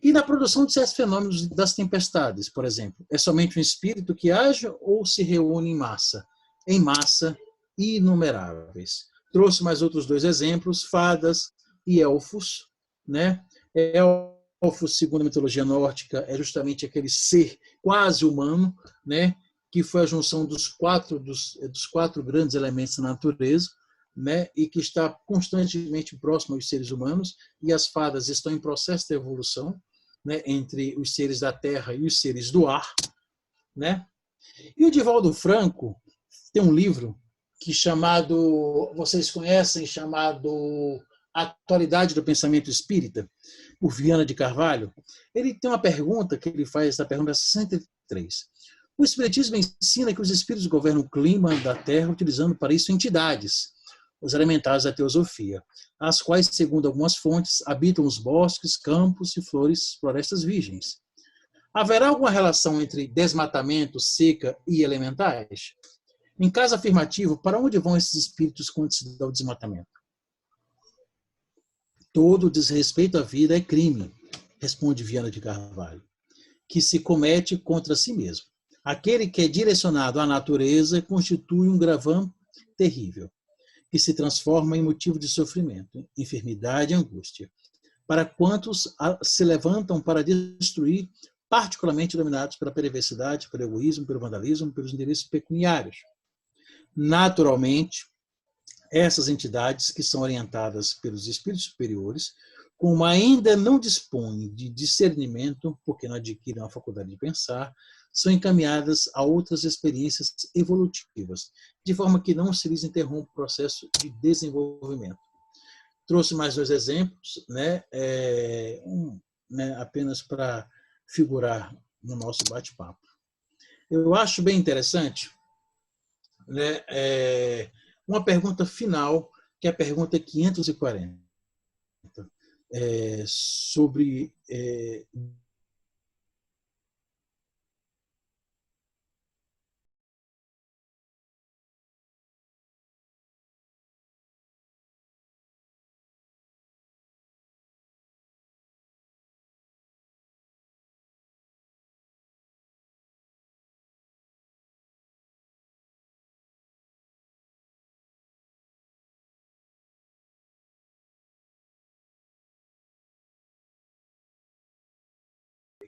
E na produção de certos fenômenos das tempestades, por exemplo, é somente um espírito que age ou se reúne em massa inumeráveis? Trouxe mais outros dois exemplos, fadas e elfos, né? Elfos, segundo a mitologia nórdica, é justamente aquele ser quase humano, né? Que foi a junção dos quatro grandes elementos da natureza, né, e que está constantemente próximo aos seres humanos, e as fadas estão em processo de evolução, né, entre os seres da terra e os seres do ar, né? E o Divaldo Franco tem um livro vocês conhecem, chamado Atualidade do Pensamento Espírita, por Viana de Carvalho. Ele tem uma pergunta que ele faz, essa pergunta 63. O Espiritismo ensina que os espíritos governam o clima da Terra utilizando para isso entidades, os elementares da teosofia, as quais, segundo algumas fontes, habitam os bosques, campos e florestas virgens. Haverá alguma relação entre desmatamento, seca e elementais? Em caso afirmativo, para onde vão esses espíritos quando se dá o desmatamento? Todo desrespeito à vida é crime, responde Viana de Carvalho, que se comete contra si mesmo. Aquele que é direcionado à natureza constitui um gravame terrível, que se transforma em motivo de sofrimento, enfermidade e angústia, para quantos se levantam para destruir, particularmente dominados pela perversidade, pelo egoísmo, pelo vandalismo, pelos interesses pecuniários. Naturalmente, essas entidades que são orientadas pelos espíritos superiores, como ainda não dispõem de discernimento, porque não adquirem a faculdade de pensar, são encaminhadas a outras experiências evolutivas, de forma que não se lhes interrompa o processo de desenvolvimento. Trouxe mais dois exemplos, né, apenas para figurar no nosso bate-papo. Eu acho bem interessante, né, uma pergunta final, que é a pergunta 540, sobre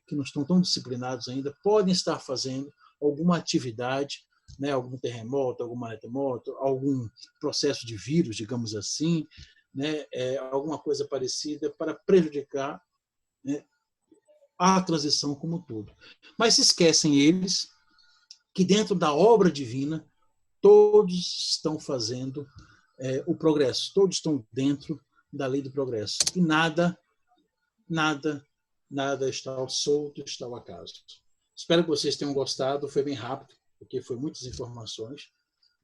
que não estão tão disciplinados ainda, podem estar fazendo alguma atividade, né, algum terremoto, algum maremoto, algum processo de vírus, digamos assim, né, alguma coisa parecida para prejudicar, né, a transição como um todo. Mas se esquecem eles que dentro da obra divina todos estão fazendo o progresso, todos estão dentro da lei do progresso. E nada está ao solto, está ao acaso. Espero que vocês tenham gostado, foi bem rápido, porque foi muitas informações,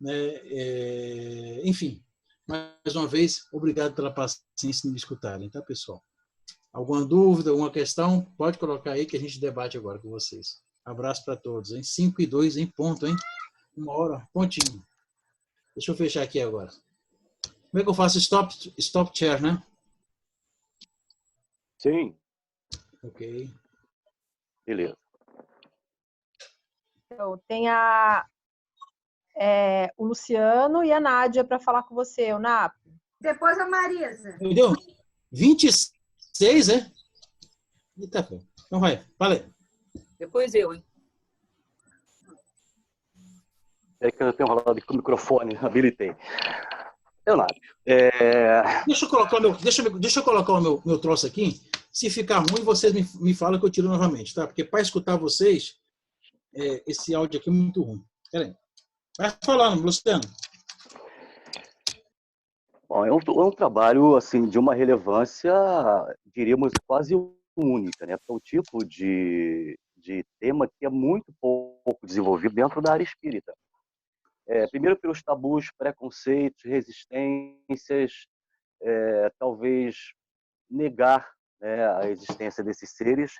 né? Enfim, mais uma vez, obrigado pela paciência em me escutarem, tá, pessoal? Alguma dúvida, alguma questão, pode colocar aí que a gente debate agora com vocês. Abraço para todos, hein? 5:02 em ponto, hein? 1h, pontinho. Deixa eu fechar aqui agora. Como é que eu faço stop share, né? Sim. Ok. Beleza. Então, tem a o Luciano e a Nádia para falar com você, o NAP. Depois a Marisa. Entendeu? 26, é? Eita, pô. Então vai, fala aí. Depois eu, hein? É que eu tenho rolado com o microfone, habilitei. Leonardo, Deixa eu colocar o meu troço aqui. Se ficar ruim, vocês me falam que eu tiro novamente, tá? Porque para escutar vocês, esse áudio aqui é muito ruim. Peraí. Vai falando, Luciano. Bom, é um trabalho assim, de uma relevância, diríamos, quase única, né? É um tipo de tema que é muito pouco desenvolvido dentro da área espírita. Primeiro pelos tabus, preconceitos, resistências, talvez negar, né, a existência desses seres.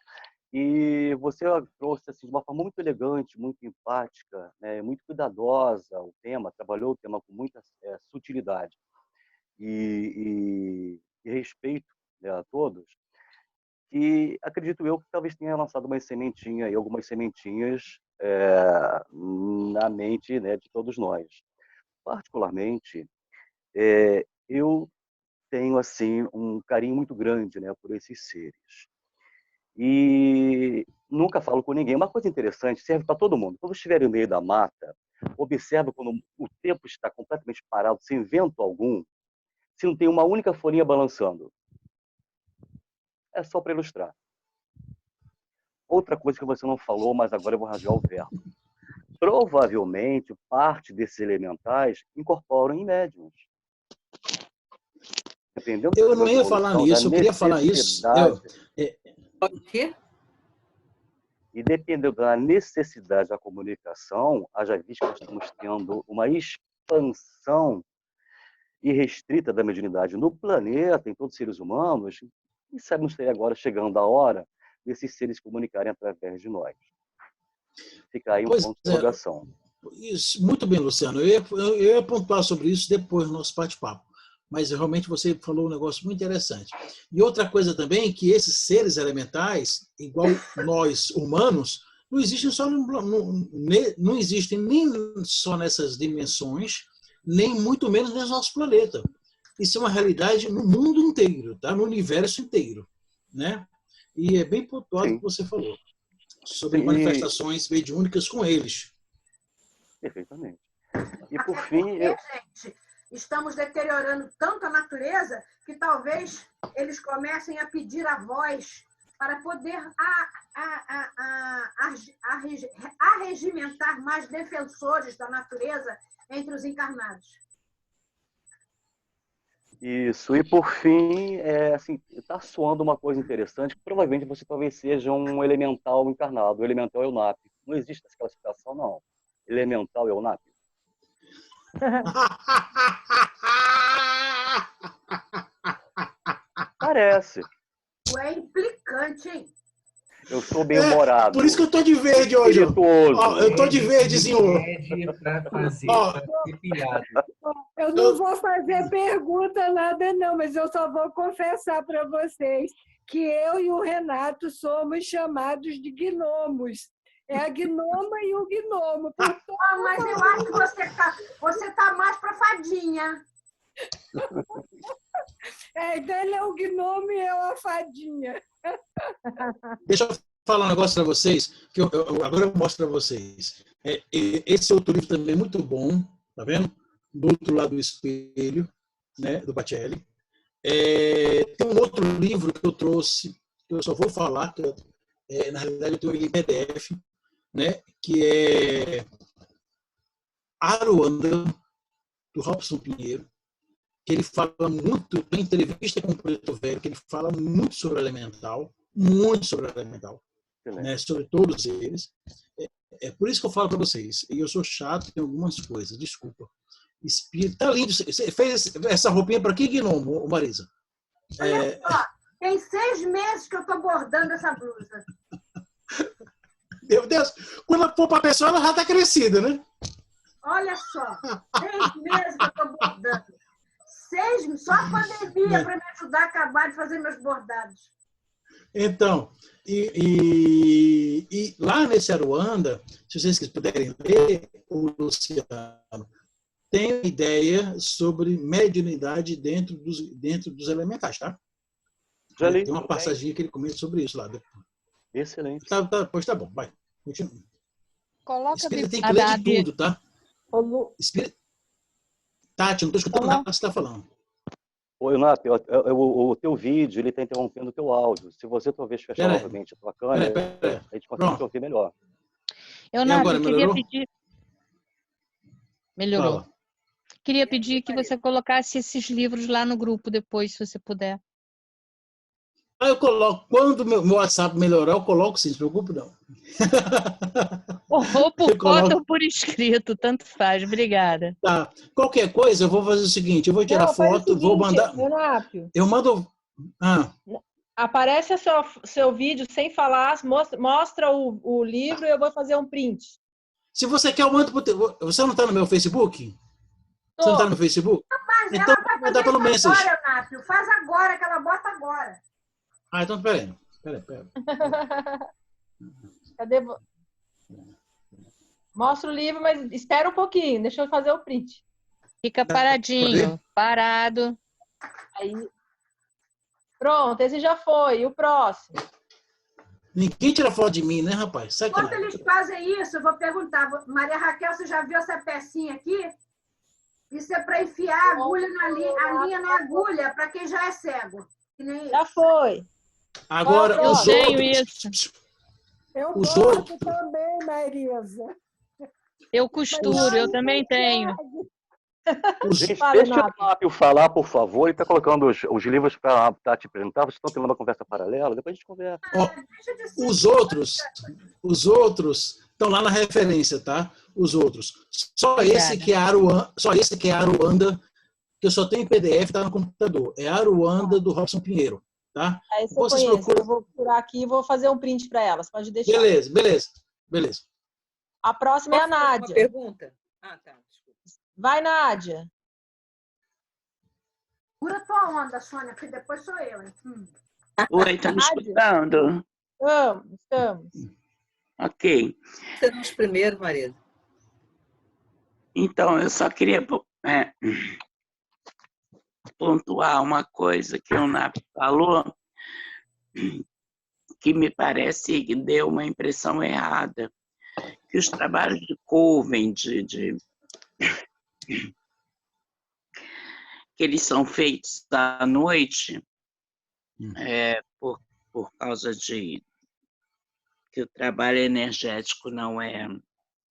E você trouxe assim, de uma forma muito elegante, muito empática, né, muito cuidadosa o tema, trabalhou o tema com muita sutilidade e respeito, né, a todos. E acredito eu que talvez tenha lançado uma sementinha e algumas sementinhas na mente, né, de todos nós. Particularmente, eu tenho assim um carinho muito grande, né, por esses seres. E nunca falo com ninguém. Uma coisa interessante, serve para todo mundo. Quando estiver no meio da mata, observa quando o tempo está completamente parado, sem vento algum, se não tem uma única folhinha balançando. É só para ilustrar. Outra coisa que você não falou, mas agora eu vou rasgar o verbo. Provavelmente, parte desses elementais incorporam em médiuns. Entendeu? Eu não ia falar nisso, eu queria falar isso. O quê? E dependendo da necessidade da comunicação, haja visto que nós estamos tendo uma expansão irrestrita da mediunidade no planeta, em todos os seres humanos, e sabe, não sei agora, chegando a hora desses seres comunicarem através de nós. Fica aí um ponto de interrogação. Isso, muito bem, Luciano. Eu ia pontuar sobre isso depois do nosso bate-papo. Mas realmente você falou um negócio muito interessante. E outra coisa também, que esses seres elementais, igual nós humanos, não existem não existem nem só nessas dimensões, nem muito menos no nosso planeta. Isso é uma realidade no mundo inteiro, tá? No universo inteiro, né? E é bem pontuado o que você falou sobre manifestações mediúnicas com eles. Perfeitamente. E por fim, gente, estamos deteriorando tanto a natureza que talvez eles comecem a pedir a voz para poder arregimentar mais defensores da natureza entre os encarnados. Isso. E por fim, assim, está soando uma coisa interessante, que provavelmente você talvez seja um elemental encarnado. O elemental é o NAP. Não existe essa classificação, não. Elemental é o NAP. Parece. Tu é implicante, hein? Eu sou bem-humorado. Por isso que eu tô de verde hoje. Ó, eu tô de verde, senhor. Eu não vou fazer pergunta, nada não, mas eu só vou confessar para vocês que eu e o Renato somos chamados de gnomos. É a gnoma e o gnomo. Mas eu acho que você tá mais para fadinha. Então ele é o gnomo e eu a fadinha. Deixa eu falar um negócio para vocês, que agora eu mostro para vocês. Esse outro livro também é muito bom, tá vendo? Do outro lado do espelho, né, do Bacelli. Tem um outro livro que eu trouxe, que eu só vou falar, que na realidade eu tenho ele em PDF, né, que é Aruanda, do Robson Pinheiro, que ele fala muito, tem entrevista com o Preto Velho, que ele fala muito sobre elemental, né, sobre todos eles. É por isso que eu falo para vocês, e eu sou chato em algumas coisas, desculpa. Espírito, tá lindo. Você fez essa roupinha para que gnomo, Marisa? Olha só, tem 6 meses que eu estou bordando essa blusa. Meu Deus, quando for para a pessoa, ela já está crescida, né? Olha só, 6 meses que eu estou bordando. 6, só a pandemia para me ajudar a acabar de fazer meus bordados. Então, e lá lá nesse Aruanda, se vocês puderem ler, o Luciano tem uma ideia sobre mediunidade dentro dos elementais, tá? Já li. Tem uma passaginha que ele comenta sobre isso lá. Excelente. Pois tá bom, vai. Continua. Coloca Espírita tem que ler de tudo, tá? Espírita... Tati, não estou escutando nada que você está falando. Ô, Renato, o teu vídeo ele está interrompendo o teu áudio. Se você talvez fechar novamente a tua câmera, a gente consegue te ouvir melhor. Eu queria pedir... Melhorou. Fala. Queria pedir que você colocasse esses livros lá no grupo depois, se você puder. Eu coloco. Quando o meu WhatsApp melhorar, eu coloco sim, não se preocupe, não. Ou por foto ou por escrito, tanto faz. Obrigada. Tá. Qualquer coisa, eu vou fazer o seguinte, eu vou tirar foto, vou mandar... Renato, eu mando... Aparece seu vídeo sem falar, mostra o livro e eu vou fazer um print. Se você quer, eu mando pro... Você não está no meu Facebook? Você não está no Facebook? Mas então, ela vai mandar pelo fazer Messenger. agora, Nápio. Faz agora, que ela bota agora. Então peraí. Cadê? Mostra o livro, mas espera um pouquinho. Deixa eu fazer o print. Fica paradinho, parado. Aí. Pronto, esse já foi. E o próximo? Ninguém tira foto de mim, né, rapaz? Enquanto eles fazem isso, eu vou perguntar. Maria Raquel, você já viu essa pecinha aqui? Isso é para enfiar a agulha a linha na agulha, para quem já é cego. Que nem já foi. Agora, eu os tenho outros... isso. Eu gosto também, Marisa. Eu costuro, eu também tenho. Gente, deixa o Nápio falar, por favor. Ele está colocando os livros para te apresentar. Vocês estão tendo uma conversa paralela? Depois a gente conversa. Os outros estão lá na referência, tá? Os outros. Só esse que é Aruanda, que eu só tenho em PDF, está no computador. É Aruanda do Robson Pinheiro, tá? Esse eu conheço. Eu vou procurar aqui e vou fazer um print para elas. Pode deixar. Beleza. A próxima é a Nádia. Uma pergunta? Tá. Desculpa. Vai, Nádia. Segura tua onda, Sônia, porque depois sou eu. Oi, tá me escutando? Estamos. Ok. Estamos primeiro, Maria. Então, eu só queria pontuar uma coisa que o Nap falou, que me parece que deu uma impressão errada, que os trabalhos de Coven, que eles são feitos à noite, por causa de que o trabalho energético não é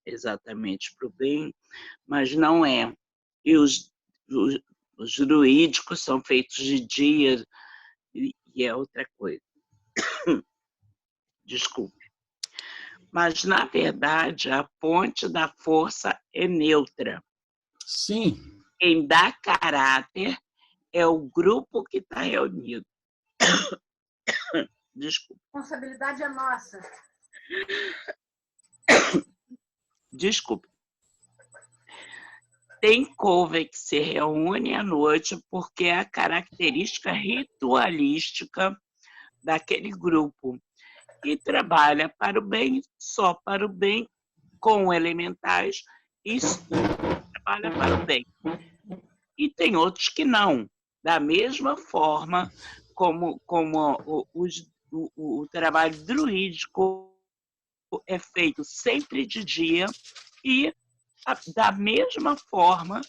exatamente para o bem, mas não é. E os druídicos são feitos de dia e é outra coisa. Desculpe. Mas, na verdade, a fonte da força é neutra. Sim. Quem dá caráter é o grupo que está reunido. Desculpe. A responsabilidade é nossa. Desculpe. Tem coven que se reúne à noite porque é a característica ritualística daquele grupo e trabalha para o bem, só para o bem, com elementais, e trabalha para o bem. E tem outros que não, da mesma forma como o trabalho druídico é feito sempre de dia e, da mesma forma,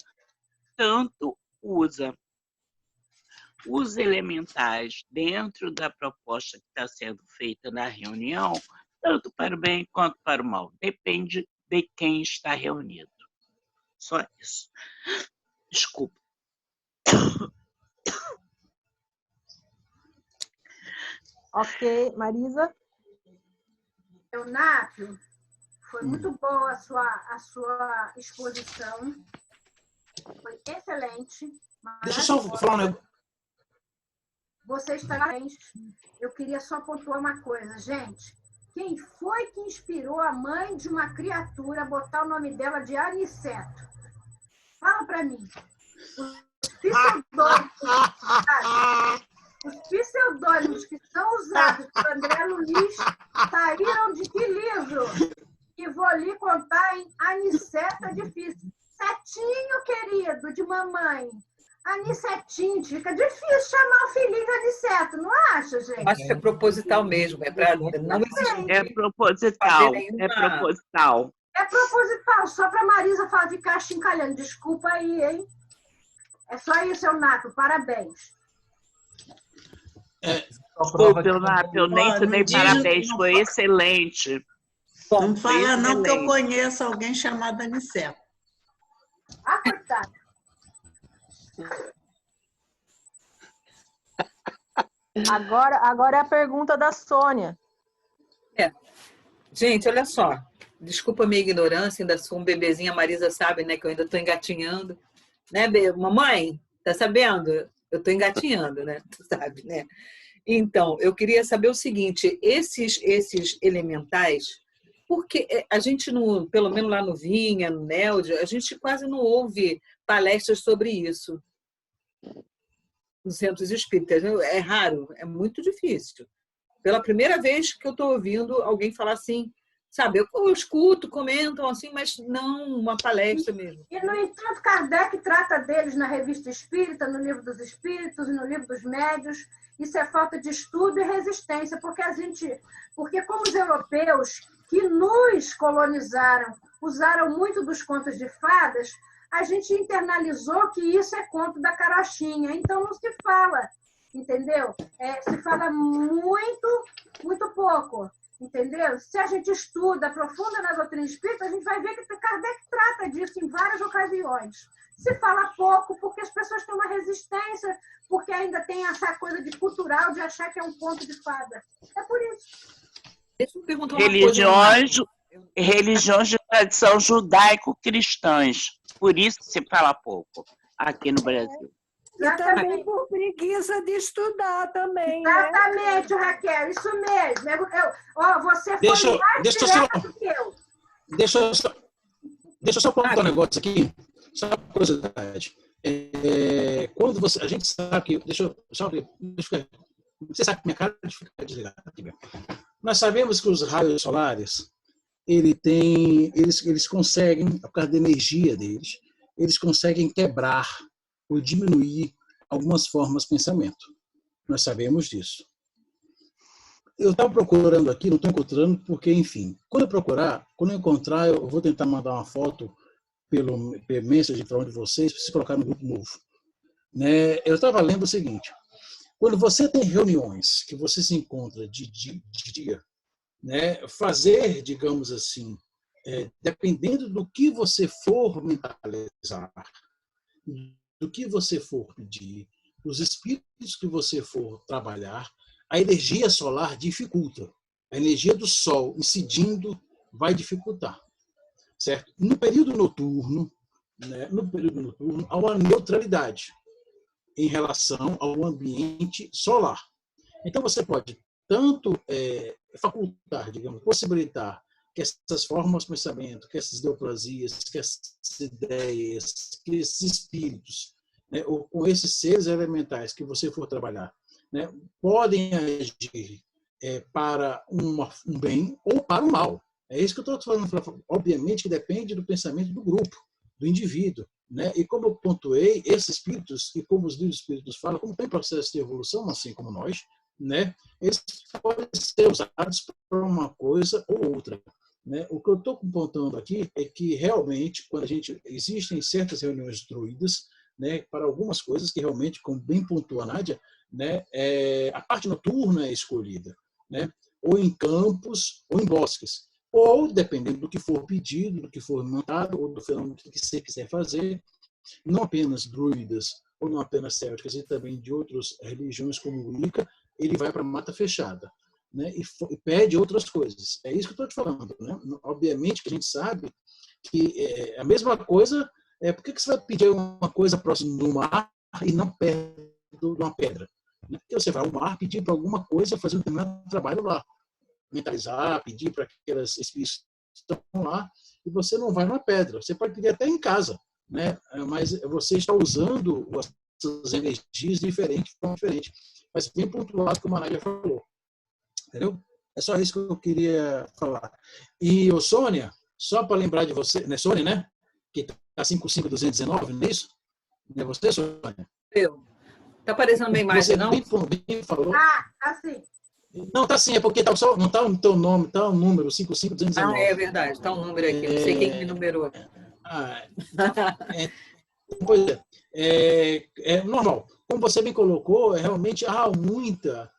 tanto usa os elementais dentro da proposta que está sendo feita na reunião, tanto para o bem quanto para o mal. Depende de quem está reunido. Só isso. Desculpa. Ok, Marisa? Nápio, foi muito boa a sua exposição. Foi excelente. Deixa eu só falar um negócio. Você está parabéns. Eu queria só pontuar uma coisa, gente. Quem foi que inspirou a mãe de uma criatura a botar o nome dela de Aniceto? Fala para mim. Os pseudônimos que são usados por André Luiz saíram de que livro? e vou lhe contar, hein? Aniceta é difícil. Setinho, querido, de mamãe. Anicetinho, fica difícil chamar o filhinho de Aniceto, não acha, gente? Acho que é proposital mesmo, é para não existir. É proposital, é proposital. É proposital, só para Marisa falar de ficar chincalhando. Desculpa aí, hein? É só isso, Eunápio, parabéns. Desculpa, Eunápio, eu nem te dei parabéns, foi excelente. Não fala não que eu conheço alguém chamado Aniceto. Ah, coitado. Agora é a pergunta da Sônia. Gente, olha só. Desculpa a minha ignorância, ainda sou um bebezinho, a Marisa sabe, né, que eu ainda estou engatinhando. Né, mamãe, tá sabendo? Eu estou engatinhando, né? Tu sabe, né? Então, eu queria saber o seguinte, esses elementais, porque a gente, pelo menos lá no Vinha, no NELD, a gente quase não ouve palestras sobre isso nos centros espíritas. É raro, é muito difícil. Pela primeira vez que eu estou ouvindo alguém falar assim, sabe, eu escuto, comentam assim, mas não uma palestra mesmo. E, no entanto, Kardec trata deles na Revista Espírita, no Livro dos Espíritos e no Livro dos Médios. Isso é falta de estudo e resistência, porque como os europeus que nos colonizaram usaram muito dos contos de fadas, a gente internalizou que isso é conto da carochinha, então não se fala, entendeu? Se fala muito, muito pouco. Entendeu? Se a gente estuda, aprofunda na doutrina espírita, a gente vai ver que Kardec trata disso em várias ocasiões. Se fala pouco porque as pessoas têm uma resistência, porque ainda tem essa coisa de cultural de achar que é um conto de fada. É por isso. Deixa eu perguntar uma coisa. Religiões de tradição judaico-cristãs. Por isso se fala pouco aqui no Brasil. E também por preguiça de estudar também. Exatamente, né? Raquel, isso mesmo. Você foi mais direta do que eu. Deixa eu só contar um negócio aqui, só uma curiosidade. Quando a gente sabe que... Você sabe que minha cara fica desligada aqui mesmo. Nós sabemos que os raios solares, eles conseguem, por causa da energia deles, eles conseguem quebrar ou diminuir algumas formas de pensamento. Nós sabemos disso. Eu estava procurando aqui, não estou encontrando, porque, enfim, quando eu encontrar, eu vou tentar mandar uma foto pelo message para um de vocês, para vocês colocar no grupo novo. Né? Eu estava lendo o seguinte, quando você tem reuniões que você se encontra de dia, né, fazer, digamos assim, dependendo do que você for mentalizar, do que você for pedir, dos espíritos que você for trabalhar, a energia solar dificulta. A energia do Sol incidindo vai dificultar. Certo? No período noturno, há uma neutralidade em relação ao ambiente solar. Então, você pode tanto facultar, digamos, possibilitar que essas formas de pensamento, que essas neoplasias, que essas ideias, que esses espíritos, né, ou com esses seres elementais que você for trabalhar, né, podem agir para um bem ou para o mal. É isso que eu estou falando. Obviamente que depende do pensamento do grupo, do indivíduo. Né? E como eu pontuei, esses espíritos, e como os livros espíritos falam, como tem processo de evolução, assim como nós, né, eles podem ser usados para uma coisa ou outra. Né? O que eu estou apontando aqui é que realmente, quando existem certas reuniões druidas, né, para algumas coisas que realmente, como bem pontuou a Nádia, né, a parte noturna é escolhida, né, ou em campos ou em bosques, ou dependendo do que for pedido, do que for montado, ou do fenômeno que você quiser fazer, não apenas druidas, ou não apenas célticas, e também de outras religiões como o Wicca, ele vai para a mata fechada. Né, e pede outras coisas. É isso que eu estou te falando. Né? Obviamente que a gente sabe que a mesma coisa, por que você vai pedir uma coisa próxima do mar e não perto de uma pedra? Né? Porque você vai ao mar pedir para alguma coisa, fazer um determinado trabalho lá. Mentalizar, pedir para aqueles espíritos que estão lá, e você não vai numa pedra. Você pode pedir até em casa, né? Mas você está usando essas energias diferentes, de forma diferente. Mas bem pontuado, como a Nádia falou. Entendeu? É só isso que eu queria falar. E, ô, Sônia, só para lembrar de você, né, Sônia, né? Que está 55219, não é isso? Não é você, Sônia? Eu. Tá aparecendo minha Você imagem, não? bem falou. Ah, assim. Não, tá sim, é porque tá só, não está o teu nome, está o número 55219. Ah, é verdade, tá um número aqui. Não sei quem me numerou. Pois é normal. Como você bem colocou, realmente há muita,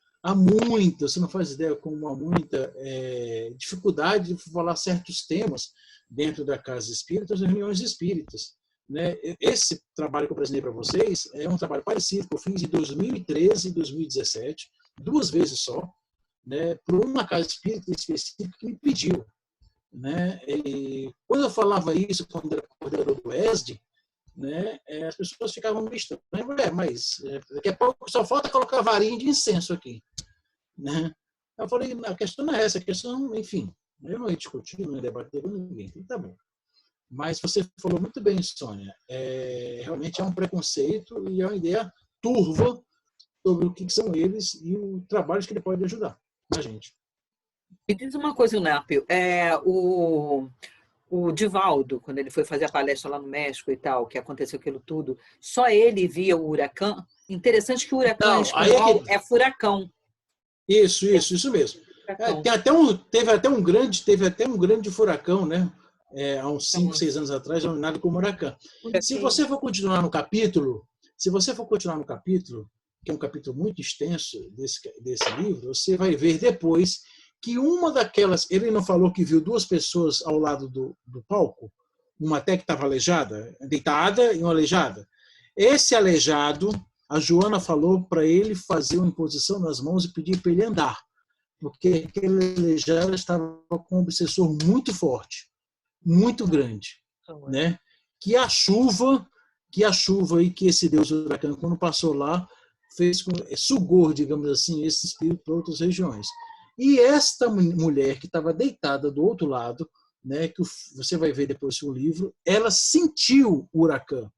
você não faz ideia como há muita dificuldade de falar certos temas dentro da casa espírita, das reuniões espíritas. Né? Esse trabalho que eu apresentei para vocês é um trabalho parecido que eu fiz em 2013 e 2017, 2 vezes só, né, por uma casa espírita específica que me pediu. Né? E quando eu falava isso, quando era coordenador do ESD, né, as pessoas ficavam me estranhando, mas daqui a pouco só falta colocar varinha de incenso aqui. Né? Eu falei, a questão não é essa, a questão, enfim, eu não ia discutir, não ia debater com ninguém, então tá bom. Mas você falou muito bem, Sônia, realmente é um preconceito e é uma ideia turva sobre o que são eles e o trabalho que ele pode ajudar a gente. Me diz uma coisa, Nápio, o Divaldo, quando ele foi fazer a palestra lá no México e tal, que aconteceu aquilo tudo, só ele via o huracão? Interessante que o huracão em espanhol é furacão. Isso mesmo. Teve até um grande furacão, né? Há uns 5, 6 anos atrás, denominado como Huracan. Se você for continuar no capítulo, que é um capítulo muito extenso desse livro, você vai ver depois que uma daquelas, ele não falou que viu 2 pessoas ao lado do palco, uma até que estava aleijada, deitada e uma aleijada. Esse aleijado, a Joana falou para ele fazer uma imposição nas mãos e pedir para ele andar, porque aquele aleijado estava com um obsessor muito forte, muito grande, né? Que a chuva e que esse deus huracão, quando passou lá, sugou, digamos assim, esse espírito para outras regiões. E esta mulher que estava deitada do outro lado, né, que você vai ver depois no livro, ela sentiu o huracão.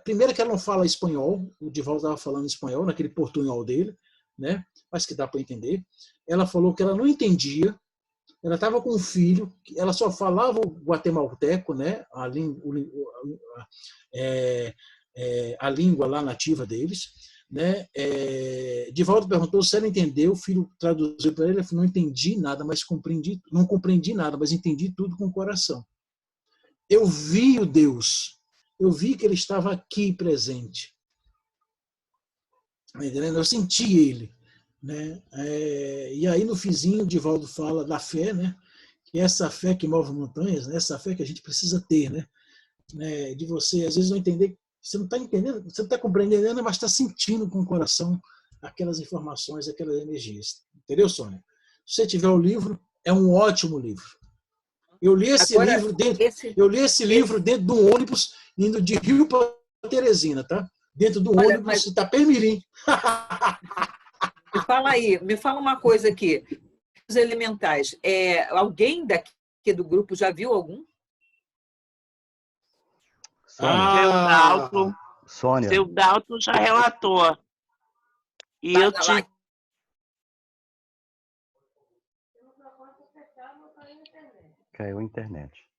Primeiro que ela não fala espanhol, o Divaldo estava falando espanhol, naquele portunhol dele, né, mas que dá para entender. Ela falou que ela não entendia, ela estava com um filho, ela só falava o guatemalteco, né, a língua lá nativa deles. Né? Divaldo perguntou se ela entendeu, o filho traduziu para ele, ele falou, não entendi nada, mas não compreendi nada, mas entendi tudo com o coração. Eu vi o Deus, eu vi que ele estava aqui presente. Eu senti ele. Né? E aí no finzinho, Divaldo fala da fé, né? Que é essa fé que move montanhas, né? Essa fé que a gente precisa ter, né? De você, às vezes, não entender. Você não está entendendo, você não está compreendendo, mas está sentindo com o coração aquelas informações, aquelas energias. Entendeu, Sônia? Se você tiver o livro, é um ótimo livro. Eu li esse livro dentro de um ônibus indo de Rio para Teresina, tá? Dentro do ônibus de Itapemirim. Me fala uma coisa aqui. Os elementais, alguém daqui do grupo já viu algum? Seu Dalton já relatou. E eu te... Caiu a internet.